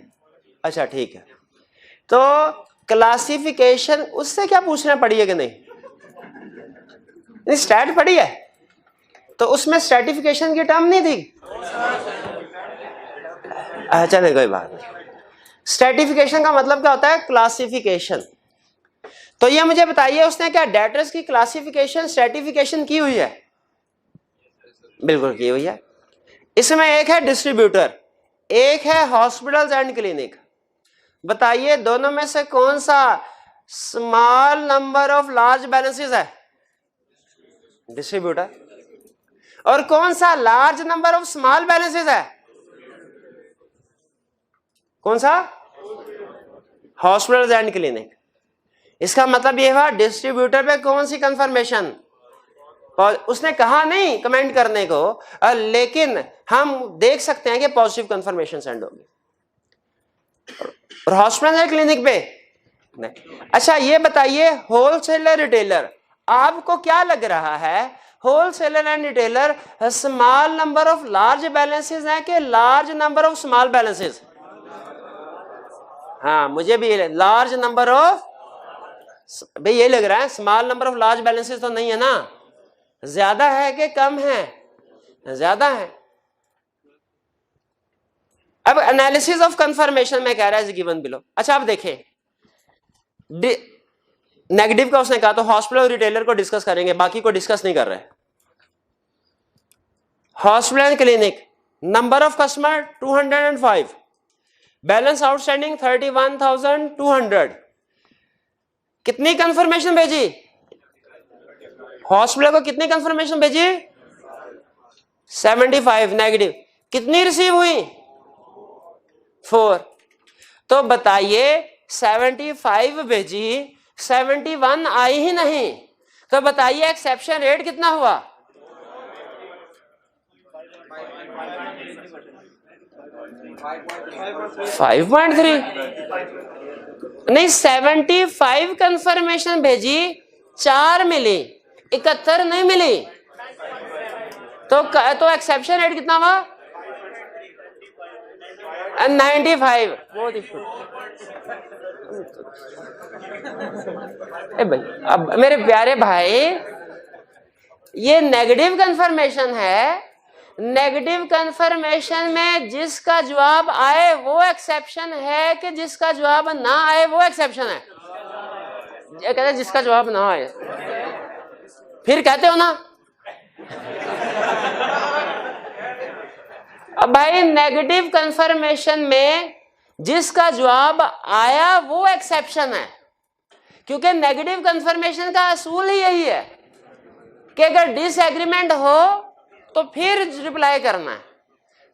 Speaker 1: अच्छा ठीक है। तो क्लासिफिकेशन उससे क्या पूछना, पढ़ी है कि नहीं? स्टैट पढ़ी है तो उसमें स्ट्रैटिफिकेशन की टर्म नहीं थी। अच्छा नहीं, कोई बात नहीं। स्ट्रैटिफिकेशन का मतलब क्या होता है? क्लासिफिकेशन। तो ये मुझे बताइए उसने क्या डेटर्स की क्लासिफिकेशन स्ट्रैटिफिकेशन की हुई है? बिल्कुल की हुई है। इसमें एक है डिस्ट्रीब्यूटर, एक है हॉस्पिटल्स एंड क्लिनिक। बताइए दोनों में से कौन सा small number of large balances है? डिस्ट्रीब्यूटर। और कौन सा large number of small balances है? कौन सा? Hospitals and clinic. इसका मतलब यह हुआ डिस्ट्रीब्यूटर पे कौन सी कंफर्मेशन? उसने कहा नहीं कमेंट करने को, लेकिन हम देख सकते हैं कि पॉजिटिव कंफर्मेशन सेंड होगी। और हॉस्पिटल एंड क्लिनिक पे नहीं। अच्छा ये बताइए होलसेलर रिटेलर, आपको क्या लग रहा है wholesaler and retailer small number of large balances हैं कि large number of small balances? हाँ मुझे भी लार्ज नंबर ऑफ, भाई ये लग रहा है small number of large balances तो नहीं है ना? ज्यादा है कि कम है? ज्यादा है। अब एनालिसिस ऑफ कंफर्मेशन में कह रहा है गिवन बिलो। अच्छा अब देखें नेगेटिव का उसने कहा तो हॉस्पिटल और रिटेलर को डिस्कस करेंगे, बाकी को डिस्कस नहीं कर रहे। Hospital and clinic number of customer 205, balance outstanding 31,200। कितनी कंफर्मेशन भेजी? हॉस्पिटल को कितनी कंफर्मेशन भेजी? 75 नेगेटिव। कितनी रिसीव हुई? 4। तो बताइए 75 भेजी, 71 आई ही नहीं, तो बताइए एक्सेप्शन रेट कितना हुआ? 5.3 नहीं, 75 कंफर्मेशन भेजी, 4 मिली, 71 नहीं मिली, तो एक्सेप्शन रेट कितना हुआ? 95। बहुत ही भाई, अब मेरे प्यारे भाई, ये नेगेटिव कंफर्मेशन है। नेगेटिव कंफर्मेशन में जिसका जवाब आए वो एक्सेप्शन है कि जिसका जवाब ना आए वो एक्सेप्शन है? ये कहते हैं जिसका जवाब ना आए, फिर कहते हो ना। अब भाई नेगेटिव कंफर्मेशन में जिसका जवाब आया वो एक्सेप्शन है, क्योंकि नेगेटिव कंफर्मेशन का असूल ही यही है कि अगर डिसएग्रीमेंट हो तो फिर रिप्लाई करना है।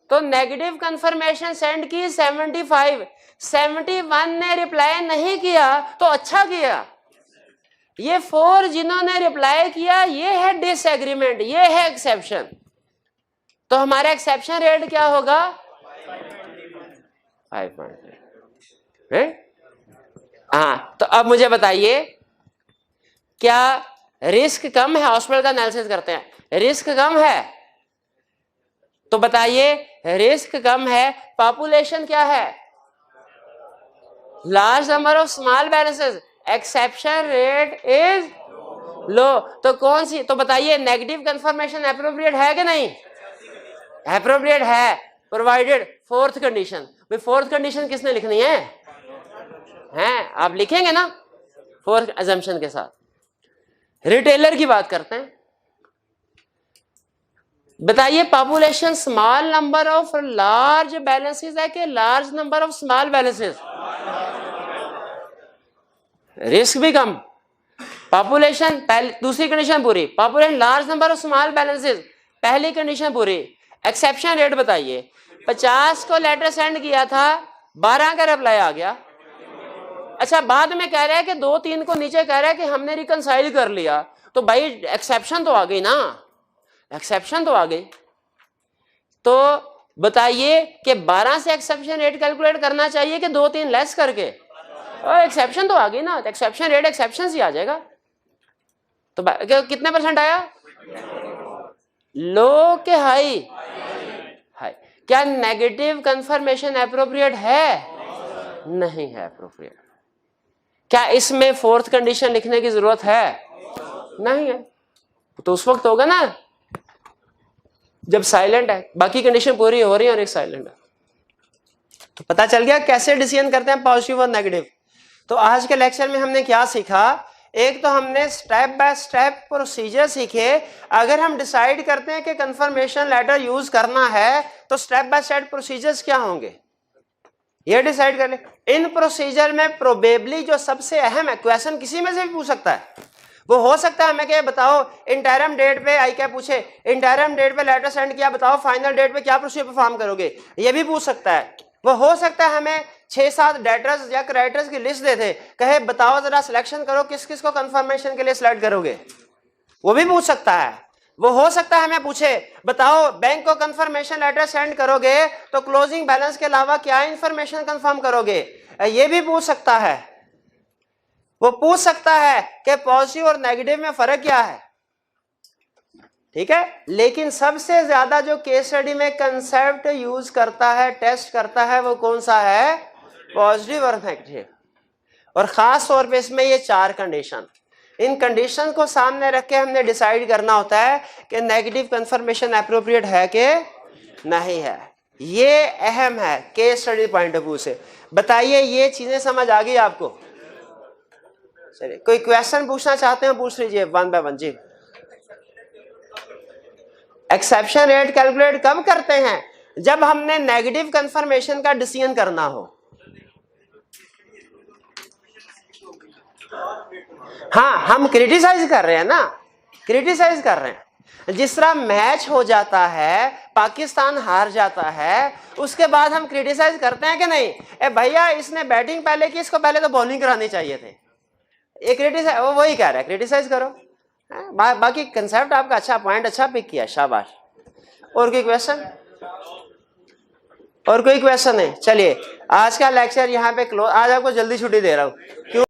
Speaker 1: तो नेगेटिव कंफर्मेशन सेंड की 75, 71 ने रिप्लाई नहीं किया तो अच्छा किया। ये 4 जिन्होंने रिप्लाई किया ये है डिसएग्रीमेंट, ये है एक्सेप्शन। तो हमारा एक्सेप्शन रेट क्या होगा? 5.3। हाँ, तो अब मुझे बताइए, क्या रिस्क कम है? हॉस्पिटल का एनालिसिस करते हैं, रिस्क कम है, तो बताइए रिस्क कम है, पॉपुलेशन क्या है? Large number of small balances, exception rate is low. तो कौन सी, तो बताइए नेगेटिव कंफर्मेशन एप्रोप्रिएट है कि नहीं? एप्रोप्रिएट है, प्रोवाइडेड फोर्थ कंडीशन। भाई फोर्थ कंडीशन किसने लिखनी है? हैं आप लिखेंगे ना फोर्थ अजम्पशन के साथ। रिटेलर की बात करते हैं, बताइए population small number of large balances है कि large number of small balances? Risk भी कम, पॉपुलेशन पहली, दूसरी कंडीशन पूरी, population large number of small balances पहली कंडीशन पूरी। एक्सेप्शन रेट बताइए, 50 को लेटर सेंड किया था, 12 का रिप्लाई आ गया। अच्छा बाद में कह रहा है कि 2-3 को नीचे कह रहा है कि हमने रिकंसाइल कर लिया, तो भाई एक्सेप्शन तो आ गई ना, एक्सेप्शन तो आ गई। तो बताइए कि 12 से एक्सेप्शन रेट कैलकुलेट करना चाहिए कि 2-3 लेस करके? और एक्सेप्शन तो आ गई ना, तो एक्सेप्शन रेट एक्सेप्शन से आ जाएगा। तो कितने परसेंट आया? लो के हाई? हाई। क्या नेगेटिव कंफर्मेशन एप्रोप्रिएट है? नहीं है एप्रोप्रिएट। क्या इसमें फोर्थ कंडीशन लिखने की जरूरत है? नहीं है। तो उस वक्त होगा ना जब साइलेंट है, बाकी कंडीशन पूरी हो रही है और एक साइलेंट है। तो पता चल गया कैसे डिसीजन करते हैं पॉजिटिव और नेगेटिव। तो आज के लेक्चर में हमने क्या सीखा? एक तो हमने स्टेप बाय स्टेप प्रोसीजर सीखे। अगर हम डिसाइड करते हैं कि कंफर्मेशन लेटर यूज करना है तो स्टेप बाय स्टेप प्रोसीजर्स क्या होंगे ये डिसाइड कर ले। इन प्रोसीजर में प्रोबेबली जो सबसे अहम है, क्वेश्चन किसी में से भी पूछ सकता है, वो हो सकता है हमें क्या बताओ इंटरम डेट पे आई क्या पूछे, इंटरम डेट पे लेटर सेंड किया, बताओ फाइनल डेट पे क्या प्रोसीजर परफॉर्म करोगे, ये भी पूछ सकता है। वो हो सकता है हमें 6-7 डेटर्स या क्राइटर्स की लिस्ट दे दे, कहे बताओ जरा सिलेक्शन करो किस किस को कंफर्मेशन के लिए सिलेक्ट करोगे, वो भी पूछ सकता है। वो हो सकता है हमें पूछे बताओ बैंक को कंफर्मेशन लेटर सेंड करोगे तो क्लोजिंग बैलेंस के अलावा क्या इंफॉर्मेशन कंफर्म करोगे, ये भी पूछ सकता है। वो पूछ सकता है कि पॉजिटिव और नेगेटिव में फर्क क्या है, ठीक है। लेकिन सबसे ज्यादा जो केस स्टडी में कंसेप्ट यूज करता है, टेस्ट करता है, वो कौन सा है? पॉजिटिव और नेगेटिव। और खास तौर पे इसमें ये 4 कंडीशन, इन कंडीशन को सामने रख के हमने डिसाइड करना होता है कि नेगेटिव कंफर्मेशन एप्रोप्रिएट है कि नहीं है। ये अहम है case study point of view से। बताइए ये चीजें समझ आ गई आपको? चलिए कोई क्वेश्चन पूछना चाहते हैं पूछ लीजिए 1 बाय 1 जी। एक्सेप्शन रेट कैलकुलेट कब करते हैं? जब हमने नेगेटिव कंफर्मेशन का डिसीजन करना हो। हाँ हम क्रिटिसाइज कर रहे हैं ना, क्रिटिसाइज कर रहे हैं। जिस तरह मैच हो जाता है, पाकिस्तान हार जाता है, उसके बाद हम क्रिटिसाइज करते हैं कि नहीं, ए भैया इसने बैटिंग पहले की, इसको पहले तो बॉलिंग करानी चाहिए थे। ये क्रिटिसाइज, वो वही कह रहा है क्रिटिसाइज करो। बाकी कंसेप्ट आपका अच्छा, पॉइंट अच्छा पिक किया, शाबाश। और कोई क्वेश्चन? और कोई क्वेश्चन है? चलिए आज का लेक्चर यहाँ पे क्लोज। आज आपको जल्दी छुट्टी दे रहा हूँ, क्यों?